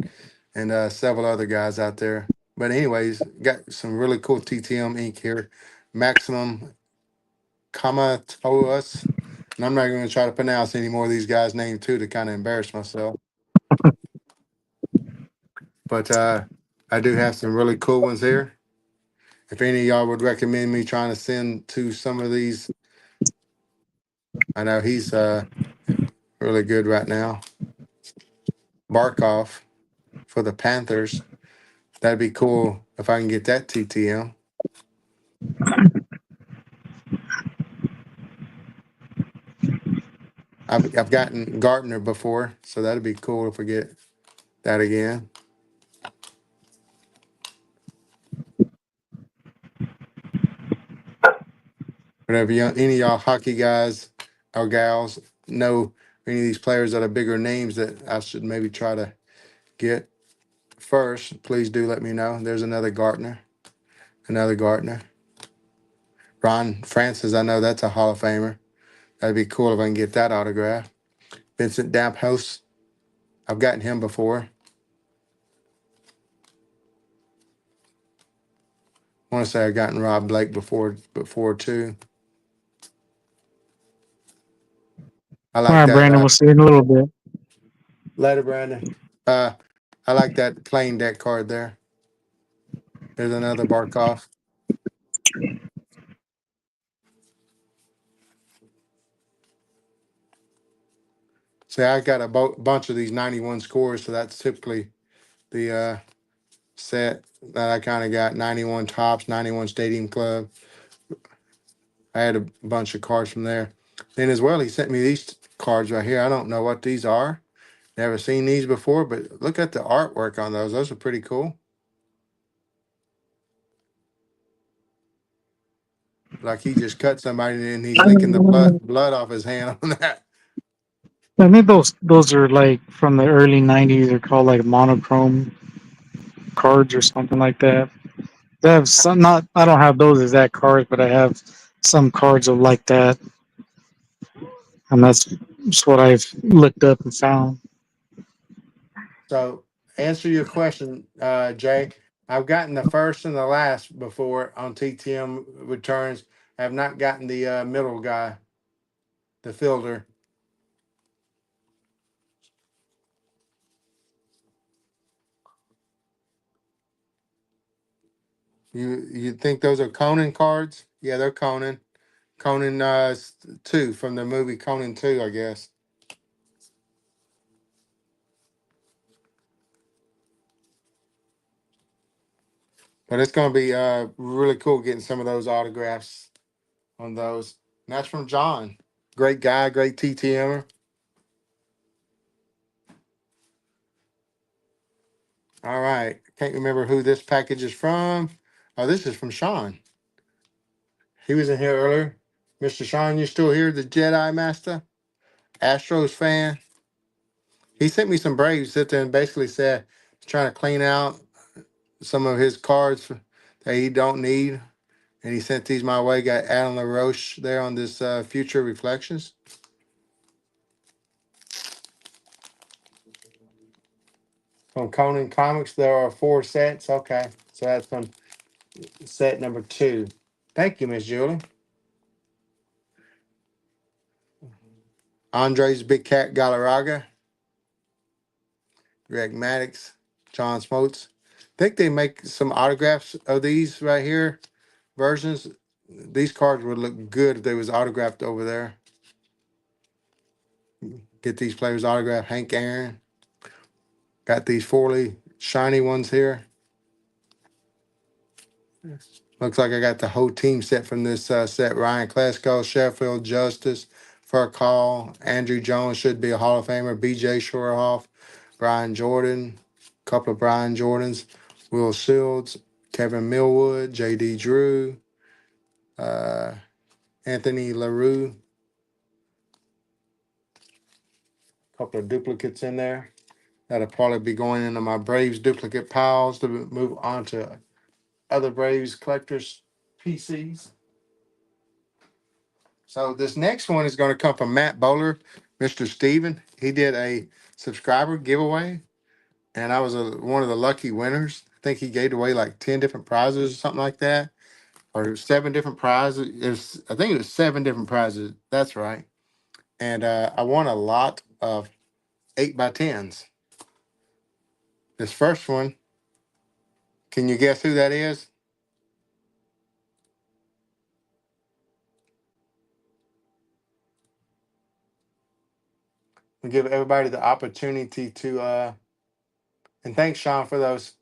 and several other guys out there. But anyways, got some really cool TTM ink here. Maximum Kamatoas. And I'm not going to try to pronounce any more of these guys' names too to kind of embarrass myself. But I do have some really cool ones here. If any of y'all would recommend me trying to send to some of these, I know he's really good right now. Barkov for the Panthers. That'd be cool if I can get that TTM. I've gotten Gartner before, so that'd be cool if we get that again. Whatever any of y'all hockey guys or gals know any of these players that are bigger names that I should maybe try to get first, please do let me know. There's another Gartner. Another Gartner. Ron Francis, I know that's a Hall of Famer. That'd be cool if I can get that autograph. Vincent Damphouse, I've gotten him before. I want to say I've gotten Rob Blake before too. I All like right, that Brandon. We'll see you in a little bit. letter, Brandon. Uh, I like that playing deck card there. There's another Barkov. See, I got a bunch of these 91 scores, so that's typically the set that I kind of got 91 tops, 91 Stadium Club. I had a bunch of cards from there. Then as well, he sent me these cards right here. I don't know what these are. Never seen these before, but look at the artwork on those. Those are pretty cool. Like he just cut somebody and he's licking the blood off his hand on that. I think those are like from the early '90s. They're called like monochrome cards or something like that. They have some. Not I don't have those exact cards, but I have some cards of like that, and that's just what I've looked up and found. So, answer your question, Jake. I've gotten the first and the last before on TTM returns. I have not gotten the middle guy, the fielder. You think those are Conan cards? Yeah, they're Conan. Conan 2 from the movie Conan 2, I guess. But it's going to be really cool getting some of those autographs on those. And that's from John. Great guy, great TTMer. All right. Can't remember who this package is from. Oh, this is from Sean. He was in here earlier. Mr. Sean, you still here? The Jedi Master? Astros fan? He sent me some Braves that then basically said he's trying to clean out some of his cards that he don't need. And he sent these my way. Got Alan LaRoche there on this Future Reflections. From Conan Comics, there are 4 sets. Okay. So that's from set number 2. Thank you, Miss Julie. Andres Big Cat Galarraga. Greg Maddox. John Smoltz. Think they make some autographs of these right here versions. These cards would look good if they was autographed over there. Get these players autographed. Hank Aaron. Got these Forley shiny ones here. Looks like I got the whole team set from this set. Ryan Klesko, Sheffield, Justice, Furcall, Andrew Jones should be a Hall of Famer. B.J. Shorehoff, Brian Jordan, a couple of Brian Jordans, Will Shields, Kevin Millwood, J.D. Drew, uh, Anthony LaRue, a couple of duplicates in there. That'll probably be going into my Braves duplicate piles to move on to other Braves collectors' PCs. So this next one is going to come from Matt Bowler, Mr. Steven. He did a subscriber giveaway, and I was one of the lucky winners. I think he gave away like 10 different prizes or something like that, or 7 different prizes. I think it was 7 different prizes. That's right. And I won a lot of 8x10s. This first one, can you guess who that is? We give everybody the opportunity to, and thanks, Sean, for those.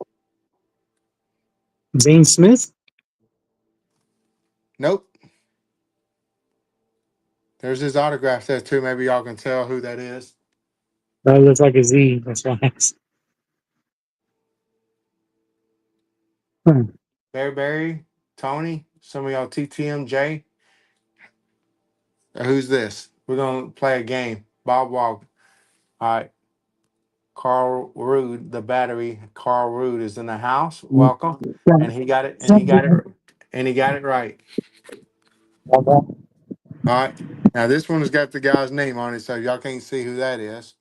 Zane Smith. Nope. There's his autograph there too. Maybe y'all can tell who that is. That looks like a Z. That's right. Hmm. Barry, Tony, some of y'all TTMJ. Who's this? We're gonna play a game. Bob Walk. All right. Carl Rude, the battery. Carl Rude is in the house. Welcome. And he got it, and he got it, and he got it right. All right. Now this one has got the guy's name on it, so y'all can't see who that is.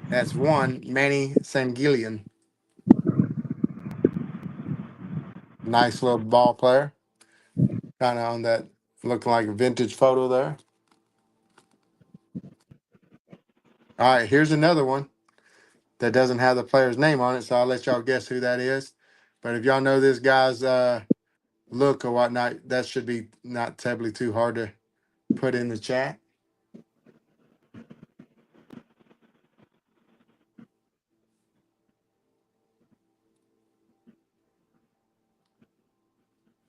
That's one, Manny Sangillian. Nice little ball player. Kind of on that looking like a vintage photo there. All right, here's another one that doesn't have the player's name on it, so I'll let y'all guess who that is. But if y'all know this guy's look or whatnot, that should be not terribly too hard to put in the chat.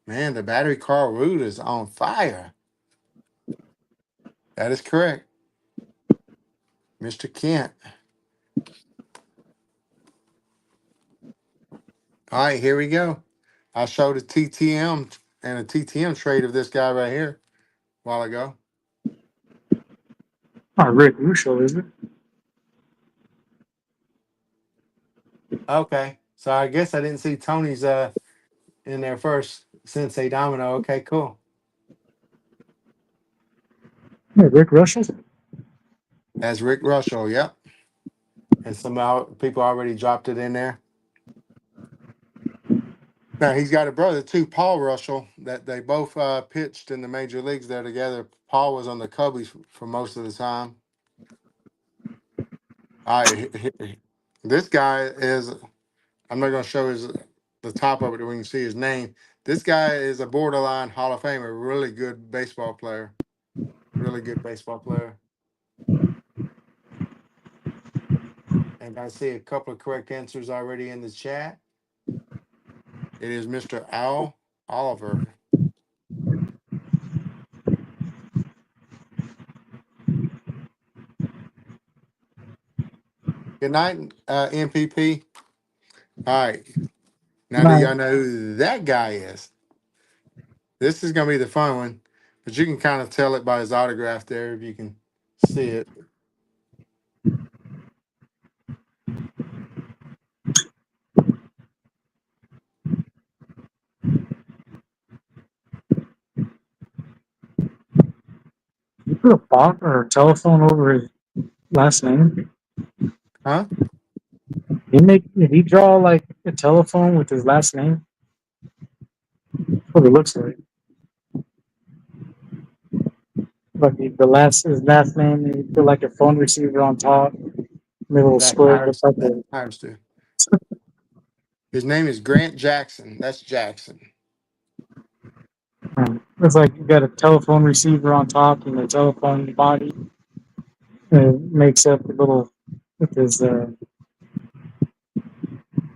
Man, the battery Carl Root is on fire. That is correct. Mr. Kent. All right, here we go. I'll show the TTM and a TTM trade of this guy right here. while ago. Not Rick Russo, is it? Okay, so I guess I didn't see Tony's in there first. Sensei Domino. Okay, cool. Yeah, Rick Russo. That's Rick Russell. Yep. And somehow people already dropped it in there. Now he's got a brother too, Paul Russell, that they both pitched in the major leagues there together. Paul was on the Cubbies for most of the time. All right, this guy is. I'm not going to show his the top of it. We can see his name. This guy is a borderline Hall of Famer. Really good baseball player. Really good baseball player. And I see a couple of correct answers already in the chat. It is Mr. Al Oliver. Good night, MPP. All right. Now, do Nice. y'all know who that guy is? This is going to be the fun one, but you can kind of tell it by his autograph there if you can see it. You put a box or a telephone over his last name. Huh? Did he draw like a telephone with his last name? That's what it looks like. Like his last name, and he put like a phone receiver on top, little That square. Looks hires like that hires too. His name is Grant Jackson. That's Jackson. it's like you got a telephone receiver on top and a telephone body. And it makes up a little with his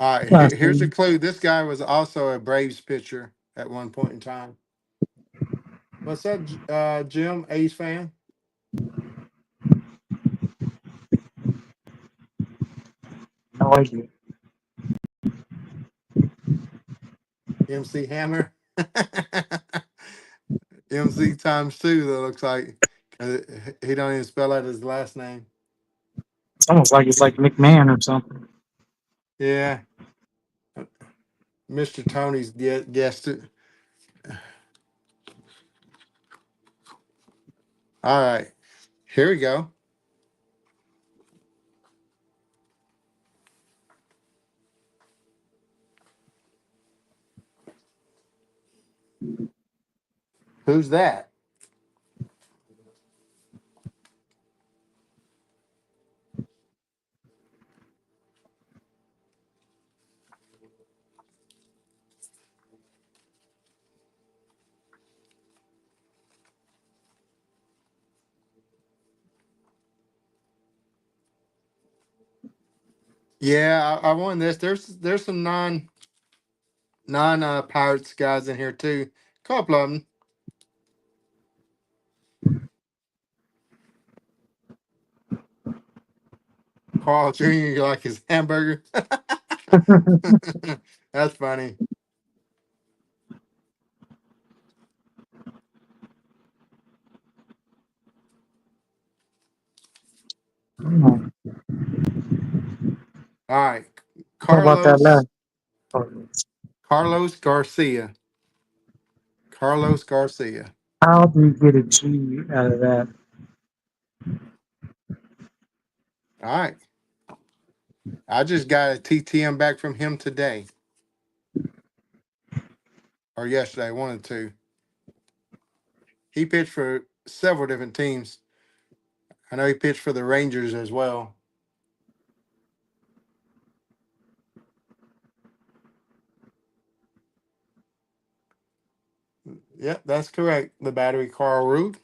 All right, last here's a name. clue. This guy was also a Braves pitcher at one point in time. What's up, Jim? A's fan? No idea. MC Hammer? MC times two, that looks like. 'Cause he don't even spell out his last name. It's almost like it's like McMahon or something. Yeah. Mr. Tony's guessed it. All right. Here we go. Who's that? Yeah, I won this. There's some non pirates guys in here too. Couple of them. Carl Jr. You like his hamburger? That's funny. Hmm. All right. What about that Carlos last part? Carlos Garcia. Carlos Garcia. How do you get a G out of that? All right. I just got a TTM back from him today. Or yesterday, one or two. He pitched for several different teams. I know he pitched for the Rangers as well. Yep, that's correct. The battery Carl Root.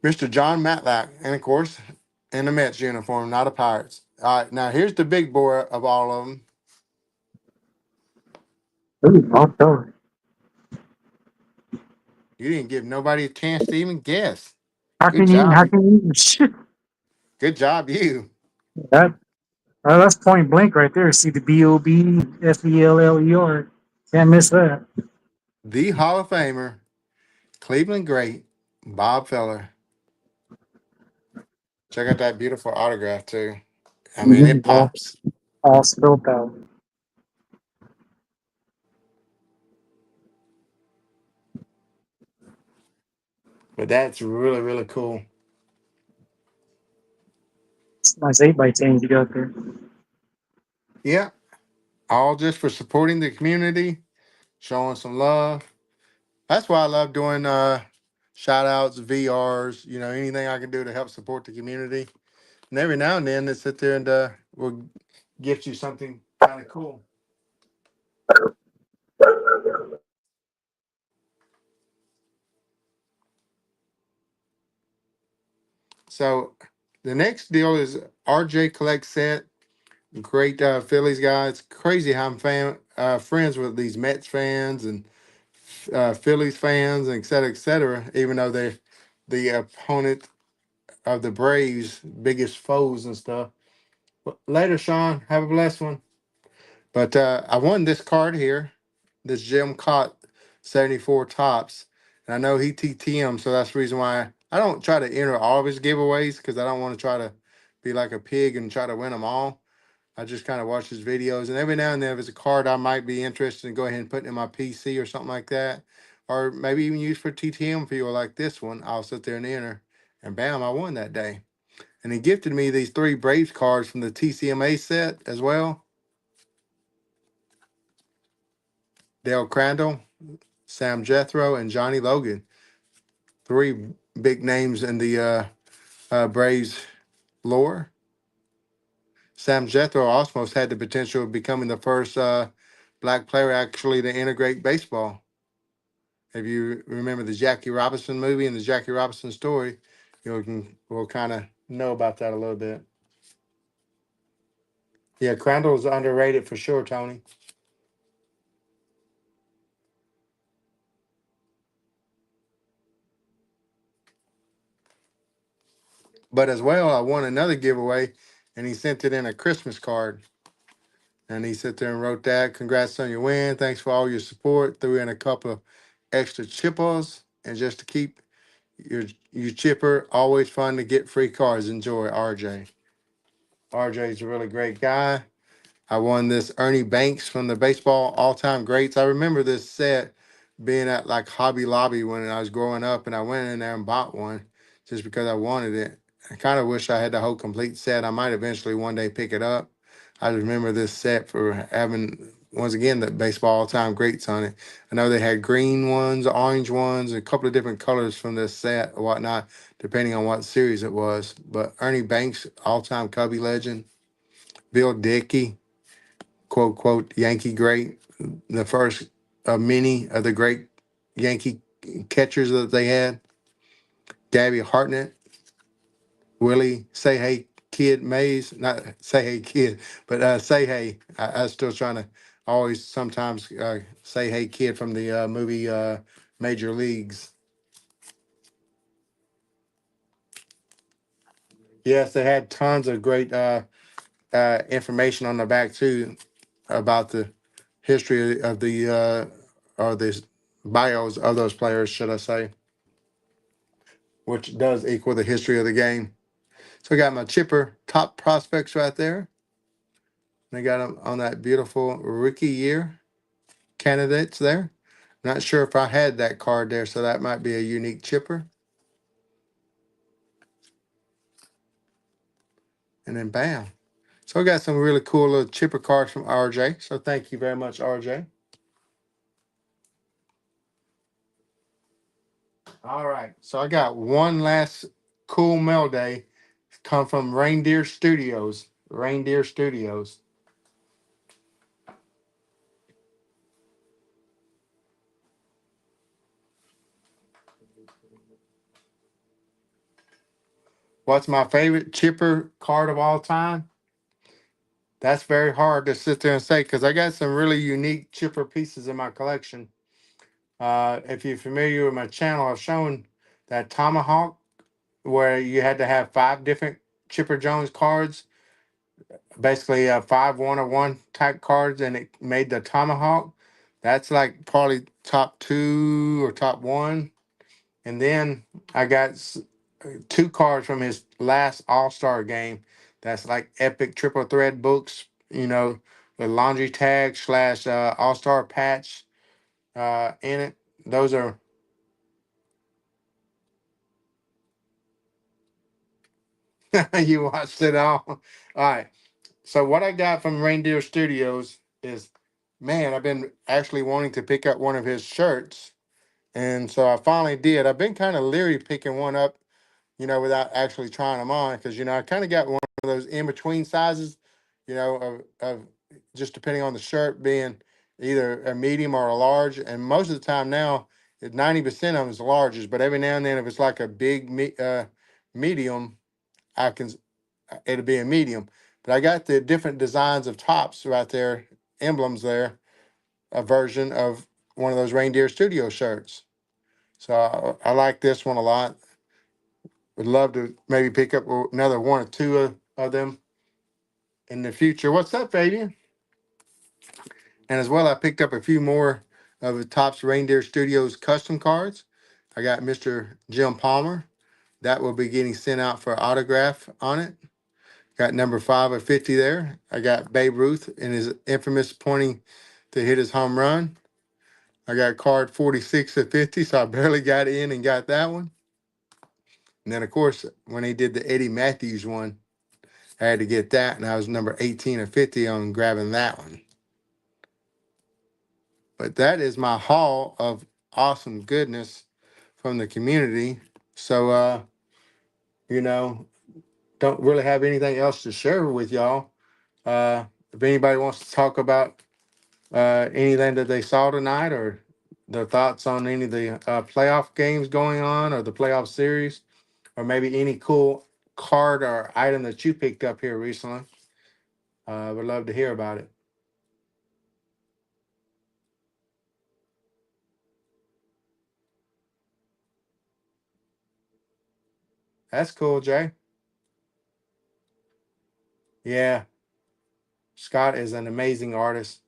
Mr. John Matlack. And of course, in the Mets uniform, not a Pirates. All right, now here's the big boy of all of them. Ooh, October. You didn't give nobody a chance to even guess. How Good can you? job. How can you? Shit. Good job, you. That that's point blank right there. See the BOBFELLER. Can't miss that. The Hall of Famer, Cleveland great, Bob Feller. Check out that beautiful autograph too. I mean, it Mhm. all, pops. all spilt out. But that's really, really cool. It's a nice 8x10 you got there. Yeah, all just for supporting the community, showing some love. That's why I love doing shout outs, VRs, anything I can do to help support the community. And every now and then they sit there and we'll gift you something kind of cool. So the next deal is RJ Collect Set. Great Phillies guy. It's crazy how I'm friends with these Mets fans and Phillies fans, and et cetera, et cetera, even though they're the opponent of the Braves' biggest foes and stuff. But later, Sean. Have a blessed one. But I won this card here, this Jim Cott 74 tops. And I know he TTM, so that's the reason why I don't try to enter all of his giveaways because I don't want to try to be like a pig and try to win them all. I just kind of watch his videos, and every now and then, if it's a card I might be interested in, go ahead and put it in my PC or something like that, or maybe even use for TTM people like this one. I'll sit there and enter, and bam, I won that day. And he gifted me these three Braves cards from the TCMA set as well. Dale Crandall, Sam Jethro, and Johnny Logan. Three big names in the Braves lore. Sam Jethro almost had the potential of becoming the first black player actually to integrate baseball. If you remember the Jackie Robinson movie and the Jackie Robinson story, we'll kind of know about that a little bit. Yeah, Crandall's underrated for sure, Tony. But as well, I won another giveaway, and he sent it in a Christmas card. And he sat there and wrote that. Congrats on your win. Thanks for all your support. Threw in a couple of extra chippers, and just to keep your chipper, always fun to get free cards. Enjoy, RJ. RJ's a really great guy. I won this Ernie Banks from the baseball all time greats. I remember this set being at like Hobby Lobby when I was growing up, and I went in there and bought one just because I wanted it. I kind of wish I had the whole complete set. I might eventually one day pick it up. I just remember this set for having, once again, the baseball all time greats on it. I know they had green ones, orange ones, a couple of different colors from this set or whatnot, depending on what series it was. But Ernie Banks, all time Cubby legend. Bill Dickey, quote, quote, Yankee great, the first of many of the great Yankee catchers that they had. Gabby Hartnett, Willie Say Hey Kid Mays, not Say Hey Kid, but Say Hey. I was still trying to always sometimes say Hey Kid from the movie Major Leagues. Yes, they had tons of great information on the back too about the history of the or the bios of those players, should I say, which does equal the history of the game. So I got my chipper top prospects right there. And I got them on that beautiful rookie year candidates there. Not sure if I had that card there, so that might be a unique chipper. And then bam. So I got some really cool little chipper cards from RJ. So thank you very much, RJ. All right. So I got one last cool mail day come from Reindeer Studios. Reindeer Studios. What's my favorite chipper card of all time? That's very hard to sit there and say because I got some really unique chipper pieces in my collection. If you're familiar with my channel, I've shown that Tomahawk where you had to have five different Chipper Jones cards, basically 5 1-of-1 type cards, and it made the Tomahawk. That's like probably top two or top one. And then I got two cards from his last All Star game. That's like epic triple thread books, with laundry tag slash All Star patch in it. Those are, you watched it all. All right. So, what I got from Reindeer Studios is, man, I've been actually wanting to pick up one of his shirts. And so I finally did. I've been kind of leery picking one up, without actually trying them on because, I kind of got one of those in between sizes, of just depending on the shirt being either a medium or a large. And most of the time now, 90% of them is larges, but every now and then, if it's like a big medium, I can, it'll be a medium. But I got the different designs of tops right there, emblems there, a version of one of those Reindeer Studio shirts. So I like this one a lot. Would love to maybe pick up another one or two of them in the future. What's up, Fabian? And as well, I picked up a few more of the Topps Reindeer Studios custom cards. I got Mr. Jim Palmer. That will be getting sent out for autograph on it. Got number 5 of 50 there. I got Babe Ruth in his infamous pointing to hit his home run. I got card 46 of 50, so I barely got in and got that one. And then, of course, when they did the Eddie Matthews one, I had to get that, and I was number 18 or 50 on grabbing that one. But that is my haul of awesome goodness from the community. So, you know, don't really have anything else to share with y'all. If anybody wants to talk about anything that they saw tonight or their thoughts on any of the playoff games going on or the playoff series, or maybe any cool card or item that you picked up here recently, I would love to hear about it. That's cool, Jay. Yeah, Scott is an amazing artist.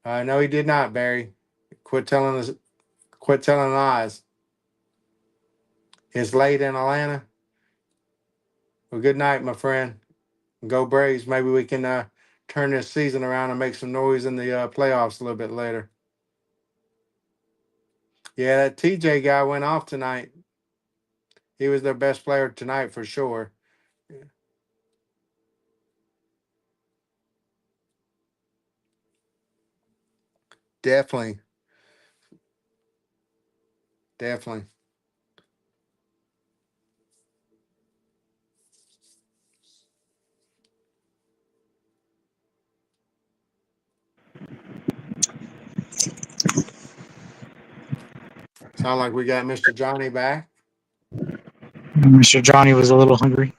No, he did not, Barry. Quit telling us. Quit telling lies. It's late in Atlanta. Well, good night, my friend. Go Braves. Maybe we can turn this season around and make some noise in the playoffs a little bit later. Yeah, that TJ guy went off tonight. He was their best player tonight for sure. Yeah, definitely, definitely. Sound like we got Mr. Johnny back. Mr. Johnny was a little hungry.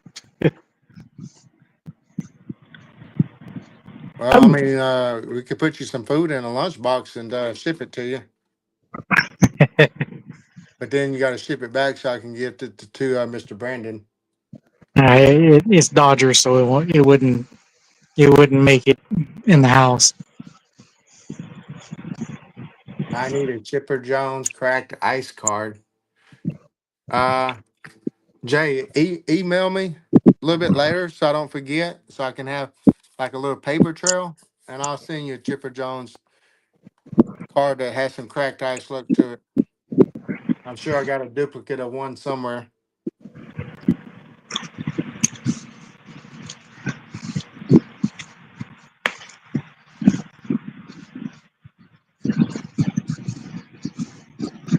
Well, I mean, we could put you some food in a lunchbox and ship it to you, but then you got to ship it back so I can get it to Mr. Brandon. It's Dodgers, so it wouldn't make it in the house. I need a Chipper Jones cracked ice card. Uh, Jay, email me a little bit later so I don't forget, so I can have like a little paper trail, and I'll send you a Chipper Jones card that has some cracked ice look to it. I'm sure I got a duplicate of one somewhere.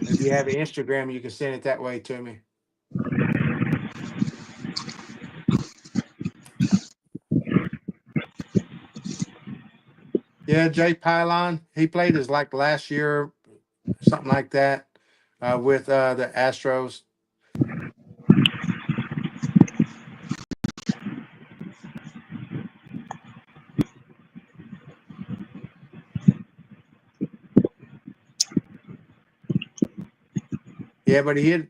If you have Instagram, you can send it that way to me. Yeah, Jay Pylon, he played his like last year, something like that, with the Astros. Yeah, but he hit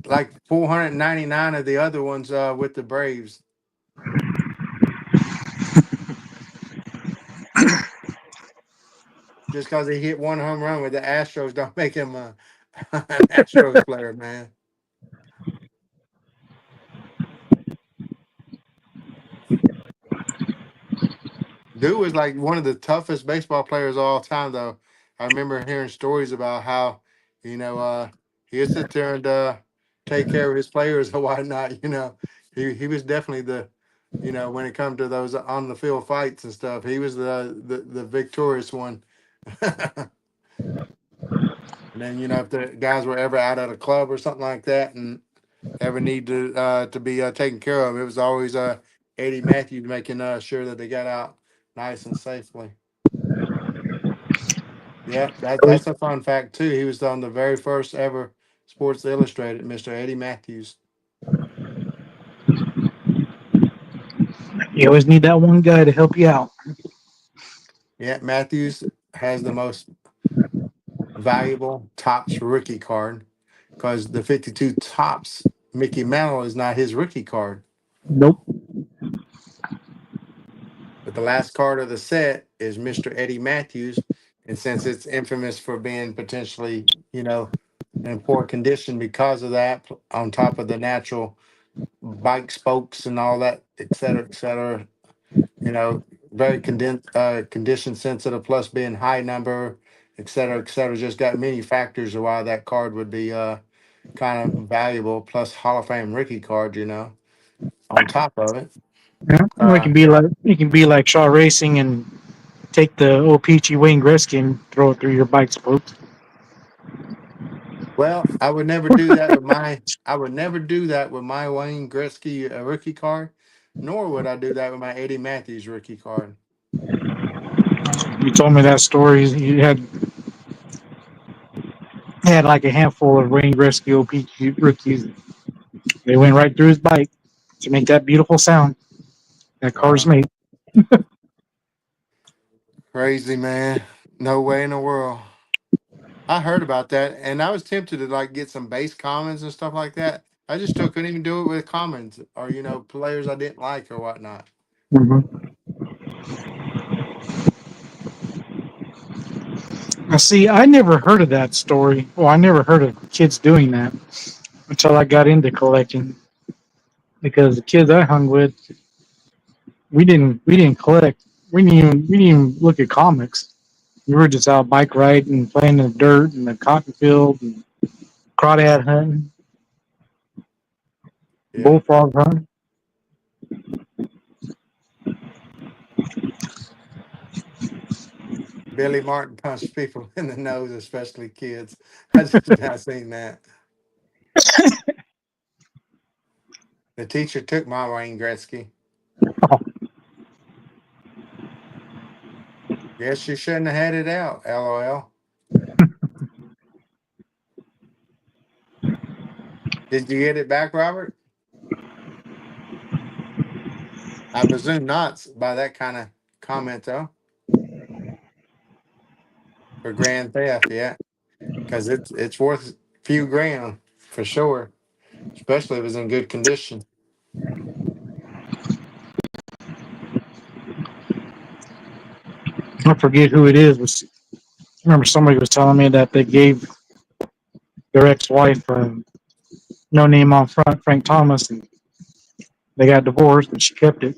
like 499 of the other ones with the Braves. Just because he hit one home run with the Astros don't make him An Astros player, man. Dude was like one of the toughest baseball players of all time, though. I remember hearing stories about how, you know, he would sit there and take care of his players or whatnot. He was definitely when it comes to those on the field fights and stuff, he was the victorious one. And then if the guys were ever out at a club or something like that and ever need to be taken care of, it was always Eddie Matthews making sure that they got out nice and safely. Yeah, that's a fun fact too. He was on the very first ever Sports Illustrated, Mr. Eddie Matthews. You always need that one guy to help you out. Yeah, Matthews has the most valuable Topps rookie card because the 52 Topps Mickey Mantle is not his rookie card. Nope. But the last card of the set is Mr. Eddie Matthews. And since it's infamous for being potentially, in poor condition because of that, on top of the natural bike spokes and all that, et cetera, you know, very condition sensitive, plus being high number, et cetera. Just got many factors of why that card would be kind of valuable, plus Hall of Fame rookie card, on top of it. Yeah, well, Uh, it can be like Shaw Racing and take the old peachy Wayne Gretzky and throw it through your bike spokes. well, I would never do that with my Wayne Gretzky rookie card, nor would I do that with my Eddie Matthews rookie card. You told me that story. He had like a handful of Wayne Gretzky old peachy rookies. They went right through his bike to make that beautiful sound that cars Wow. make. Crazy, man. No way in the world. I heard about that, and I was tempted to like get some base comments and stuff like that. I just still couldn't even do it with comments or players I didn't like or whatnot. Mm-hmm. Now, see, I never heard of that story. Well, I never heard of kids doing that until I got into collecting. Because the kids I hung with, we didn't collect. We didn't even look at comics. We were just out bike riding, playing in the dirt and the cotton field, and crawdad hunting, Yeah, bullfrog hunting. Billy Martin punched people in the nose, especially kids. I just not seen that. The teacher took my Wayne Gretzky. Guess you shouldn't have had it out. LOL. Did you get it back, Robert? I presume not by that kind of comment though. For grand theft, yeah, because it's worth a few grand for sure, especially if it's in good condition. I forget who it is. But I remember somebody was telling me that they gave their ex-wife no name on front, Frank Thomas, and they got divorced, and she kept it.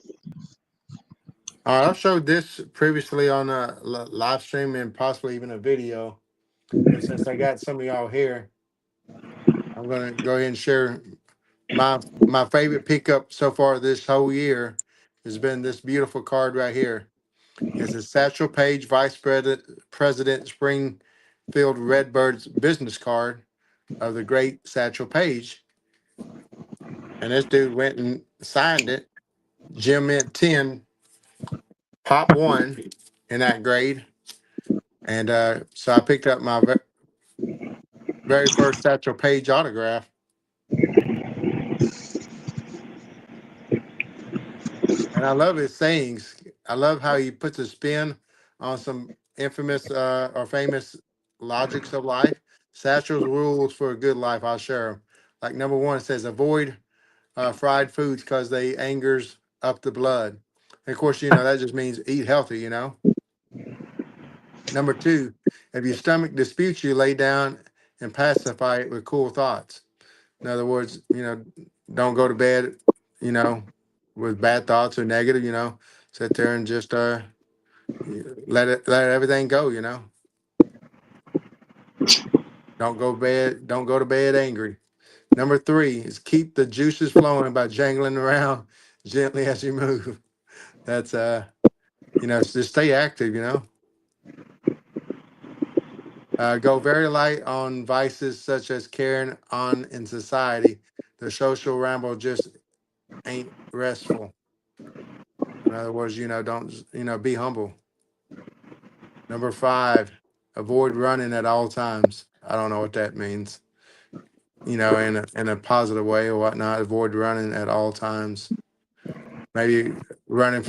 All right, I've showed this previously on a live stream and possibly even a video. But since I got some of y'all here, I'm gonna go ahead and share my favorite pickup so far this whole year has been this beautiful card right here. It's a Satchel Paige President Springfield Redbirds business card of the great Satchel Paige. And this dude went and signed it. Jim Mint 10, Pop 1 in that grade. And so I picked up my very first Satchel Paige autograph. And I love his sayings. I love how he puts a spin on some infamous or famous logics of life. Satchel's rules for a good life, I'll share them. Like number one, it says avoid fried foods because they angers up the blood. And of course, that just means eat healthy. Number two, if your stomach disputes you, lay down and pacify it with cool thoughts. In other words, don't go to bed, you know, with bad thoughts or negative. Sit there and just let everything go. Don't go to bed angry. Number three is keep the juices flowing by jangling around gently as you move. That's just stay active. Go very light on vices such as carrying on in society. The social ramble just ain't restful. In other words, don't be humble. Number five, avoid running at all times. I don't know what that means. In a positive way or whatnot. Avoid running at all times. Maybe running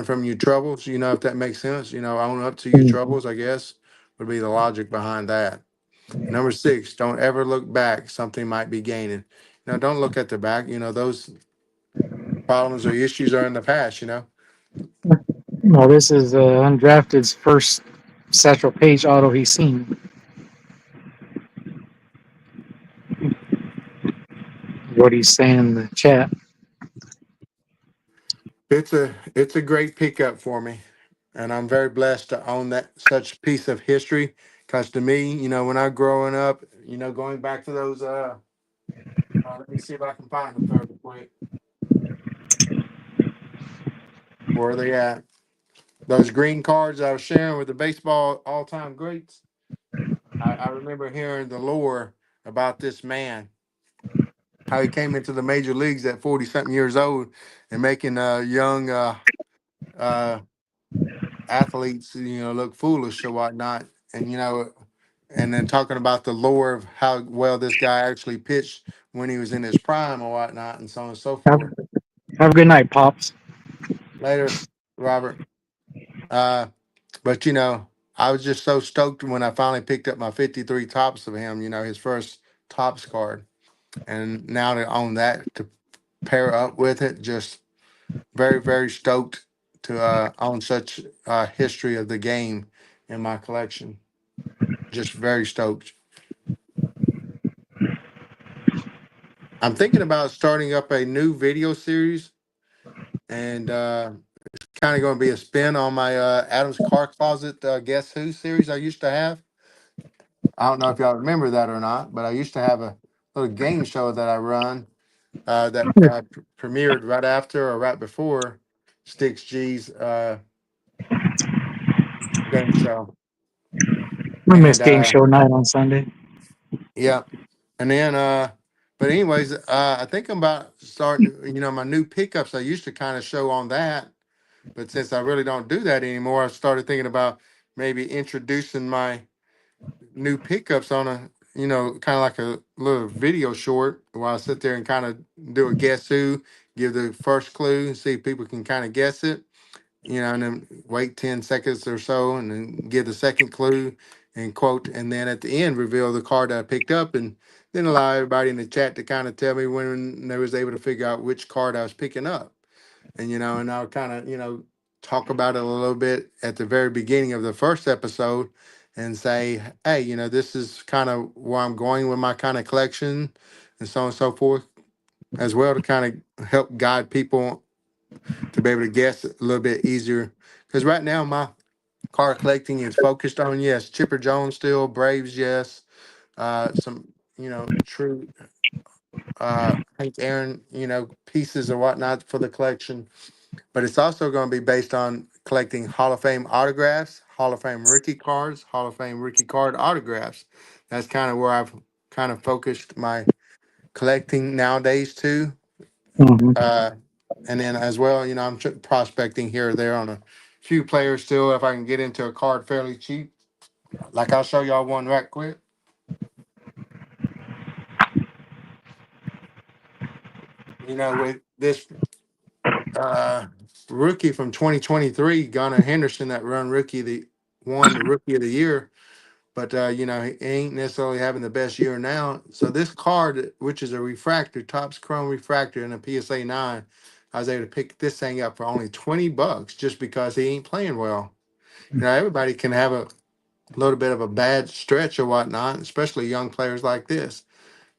from your troubles. If that makes sense. Own up to your Mhm. troubles. I guess would be the logic behind that. Number six, don't ever look back. Something might be gaining. Don't look at the back. Those problems or issues are in the past. Well, this is undrafted's first Satchel Paige auto he's seen. What he's saying in the chat. It's a great pickup for me, and I'm very blessed to own that such piece of history. Because to me, when I growing up, going back to those. Let me see if I can find them very quick. Where are they at? Those green cards I was sharing with the baseball all-time greats. I remember hearing the lore about this man, how he came into the major leagues at 40 something years old and making young uh, athletes, look foolish or whatnot. And then talking about the lore of how well this guy actually pitched when he was in his prime or whatnot, and so on and so Have, forth. have a good night, pops. Later, Robert. Uh, but I was just so stoked when I finally picked up my 53 tops of him. His first tops card, and now to own that to pair up with it, just very very stoked to own such history of the game in my collection. Just very stoked. I'm thinking about starting up a new video series, and kind of going to be a spin on my Adam's Car Closet Guess Who series I used to have. I don't know if y'all remember that or not, but I used to have a little game show that I run that premiered right after or right before Sticks G's game show. We And missed game show night on Sunday. yeah, and then but anyways, I think I'm about starting. My new pickups I used to kind of show on that, but since I really don't do that anymore, I started thinking about maybe introducing my new pickups on a kind of like a little video short where I sit there and kind of do a guess who, give the first clue and see if people can kind of guess it, and then wait 10 seconds or so and then give the second clue and quote, and then at the end reveal the card that I picked up, and then allow everybody in the chat to kind of tell me when they was able to figure out which card I was picking up. And I'll kind of talk about it a little bit at the very beginning of the first episode and say, hey, this is kind of where I'm going with my kind of collection and so on and so forth, as well, to kind of help guide people to be able to guess a little bit easier. Because right now my car collecting is focused on, yes, Chipper Jones still, Braves, yes, some true Hank Aaron pieces or whatnot for the collection, but it's also going to be based on collecting Hall of Fame autographs, Hall of Fame rookie cards, Hall of Fame rookie card autographs. That's kind of where I've kind of focused my collecting nowadays too. Hmm. Uh, and then as well, I'm prospecting here or there on a few players still if I can get into a card fairly cheap. Like I'll show y'all one right quick. With this uh, rookie from 2023, Gunnar Henderson, that run rookie, won the rookie of the year, but he ain't necessarily having the best year now. So this card, which is a refractor, Topps Chrome refractor and a PSA 9, I was able to pick this thing up for only $20 just because he ain't playing well. Everybody can have a little bit of a bad stretch or whatnot, especially young players like this.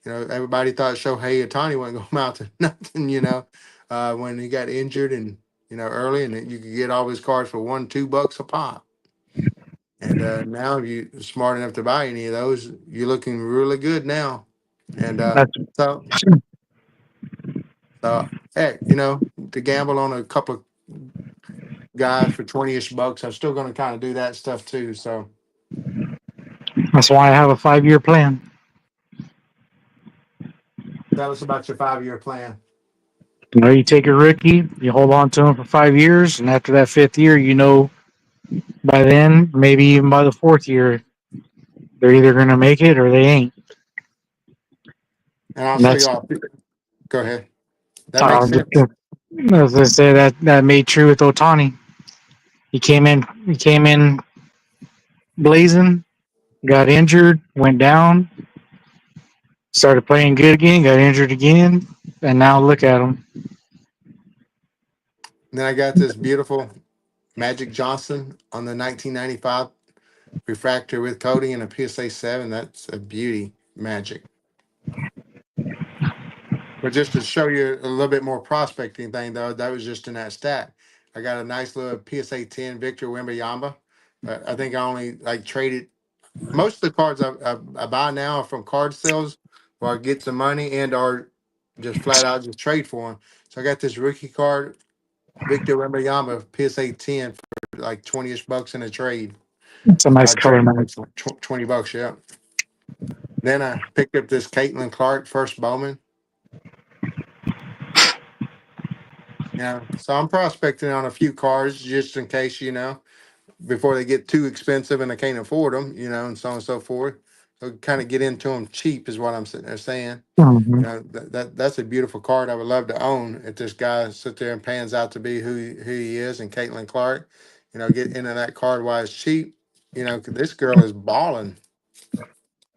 Everybody thought Shohei Ohtani wasn't going to amount to nothing, when he got injured and, early, and that you could get all his cards for $1, $2 a pop. And now, if you're smart enough to buy any of those, you're looking really good now. And That's so, heck, to gamble on a couple of guys for 20-ish bucks, I'm still going to kind of do that stuff too. So, that's why I have a 5 year plan. tell us about your 5 year plan. You take a rookie, you hold on to him for 5 years, and after that fifth year, by then, maybe even by the fourth year, they're either going to make it or they ain't. And I'll And show that's you all. Go ahead. That makes uh, sense. as I say, that made true with Otani. He came in blazing, got injured, went down, started playing good again, got injured again, and now look at him. Then I got this beautiful Magic Johnson on the 1995 refractor with coating and a PSA 7. That's a beauty, Magic. But just to show you a little bit more prospecting thing, though, that was just in that stat. I got a nice little PSA 10 Victor Wembanyama. I think I only like traded most of the cards I buy now are from card sales where I get some money and or just flat out just trade for them. So I got this rookie card, Victor Wembanyama PSA 10 for like 20-ish bucks in a trade. It's a nice I color traded match. like 20 bucks, yeah. Then I picked up this Caitlin Clark first Bowman. Yeah, so I'm prospecting on a few cars just in case, before they get too expensive and I can't afford them, and so on and so forth. So kind of get into them cheap is what I'm sitting there saying. Mm-hmm. That's a beautiful card I would love to own if this guy sit there and pans out to be who he is and Caitlin Clark. Get into that card while it's cheap. 'Cause this girl is balling.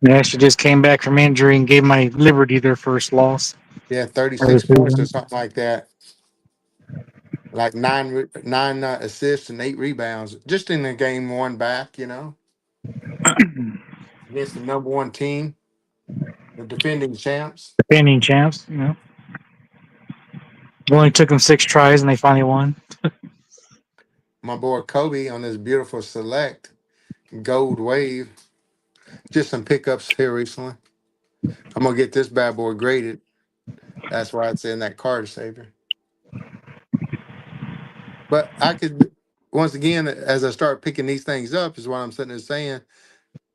Yeah, she just came back from injury and gave my Liberty their first loss Yeah, of the 36 points or season. something like that. Like nine assists and 8 rebounds just in the game one back. Against the number one team, the defending champs. Defending champs, It only took them 6 tries and they finally won. My boy Kobe on this beautiful select gold wave. Just some pickups here recently. I'm gonna get this bad boy graded. That's why it's in that card saver. But I could once again, as I start picking these things up, is what I'm sitting there saying.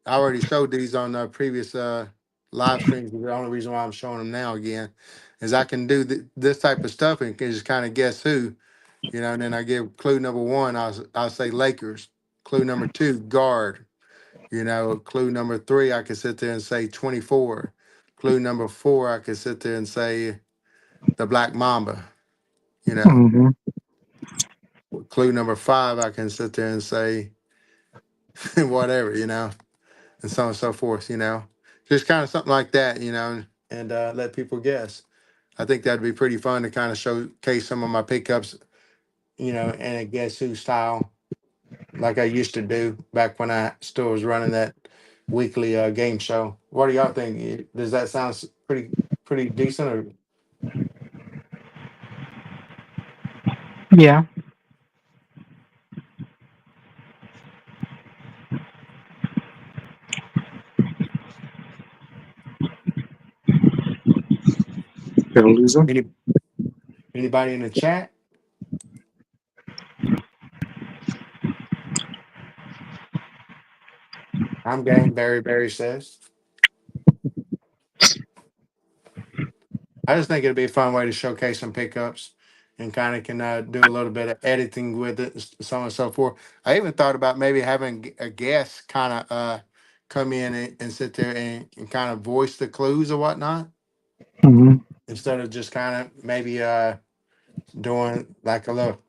I already showed these on previous live streams. The only reason why I'm showing them now again is I can do this type of stuff and can just kind of guess who, and then I give clue number one. I'll say Lakers. Clue number two, guard. Clue number three, I can sit there and say 24. Clue number four, I can sit there and say the Black Mamba. You know, Mm-hmm. Clue number five, I can sit there and say whatever, and so on and so forth, just kind of something like that, and let people guess. I think that'd be pretty fun to kind of showcase some of my pickups, and a guess who style, like I used to do back when I still was running that weekly game show. What do y'all think? Does that sound pretty decent? Or Yeah, gonna lose them. any anybody in the chat? I'm game. Barry says. I just think it'd be a fun way to showcase some pickups and kind of can do a little bit of editing with it, so on and so forth. I even thought about maybe having a guest kind of come in and sit there and kind of voice the clues or whatnot Mm-hmm. instead of just kind of maybe doing like a little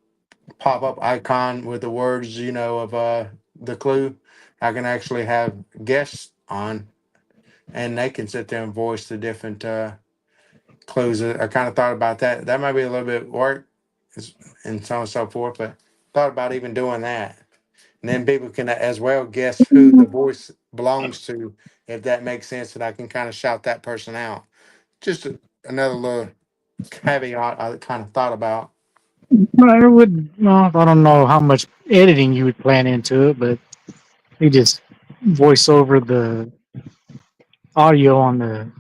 pop up icon with the words, of the clue. I can actually have guests on and they can sit there and voice the different clues. I kind of thought about that. That might be a little bit work and so on and so forth, but thought about even doing that. And then people can as well guess who the voice belongs to, if that makes sense, and I can kind of shout that person out. Just another little caveat I kind of thought about. I would. Well, I don't know how much editing you would plan into it, but you just voice over the audio on the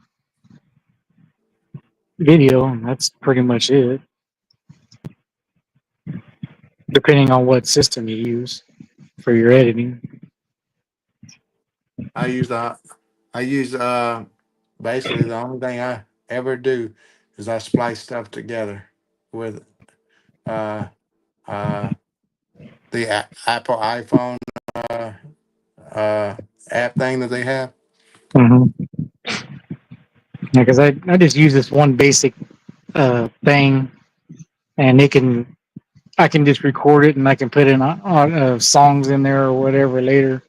video, and that's pretty much it. Depending on what system you use for your editing. I use the I use basically the only thing I ever do is I splice stuff together with uh uh the Apple iPhone uh uh app thing that they have. Mm-hmm. Yeah, because I just use this one basic thing, and it can I can just record it, and I can put in songs in there or whatever later,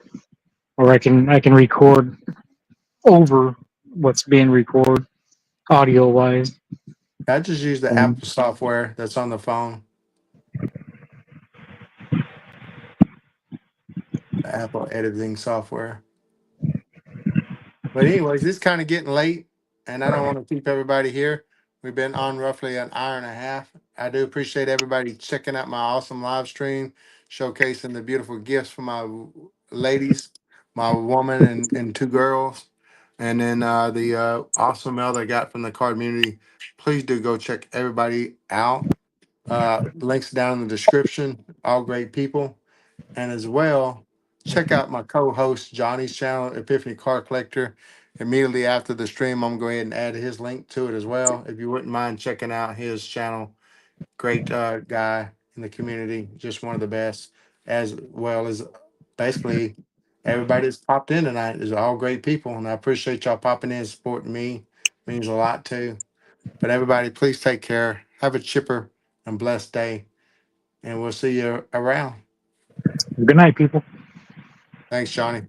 or I can record over what's being recorded audio wise. I just use the Apple software that's on the phone, the Apple editing software. But anyways, it's kind of getting late, and I don't want to keep everybody here. We've been on roughly an hour and a half. I do appreciate everybody checking out my awesome live stream, showcasing the beautiful gifts for my ladies, my woman and two girls, and then the awesome mail they got from the card community. Please do go check everybody out. Links down in the description. All great people. And as well, check out my co-host Johnny's channel, Epiphany Car Collector. Immediately after the stream, I'm going to go ahead and add his link to it as well. If you wouldn't mind checking out his channel, great guy in the community, just one of the best, as well as basically everybody that's popped in tonight is all great people, and I appreciate y'all popping in, supporting me. Means a lot too. But everybody, please take care. Have a chipper and blessed day, and we'll see you around. Good night, people. Thanks, Johnny.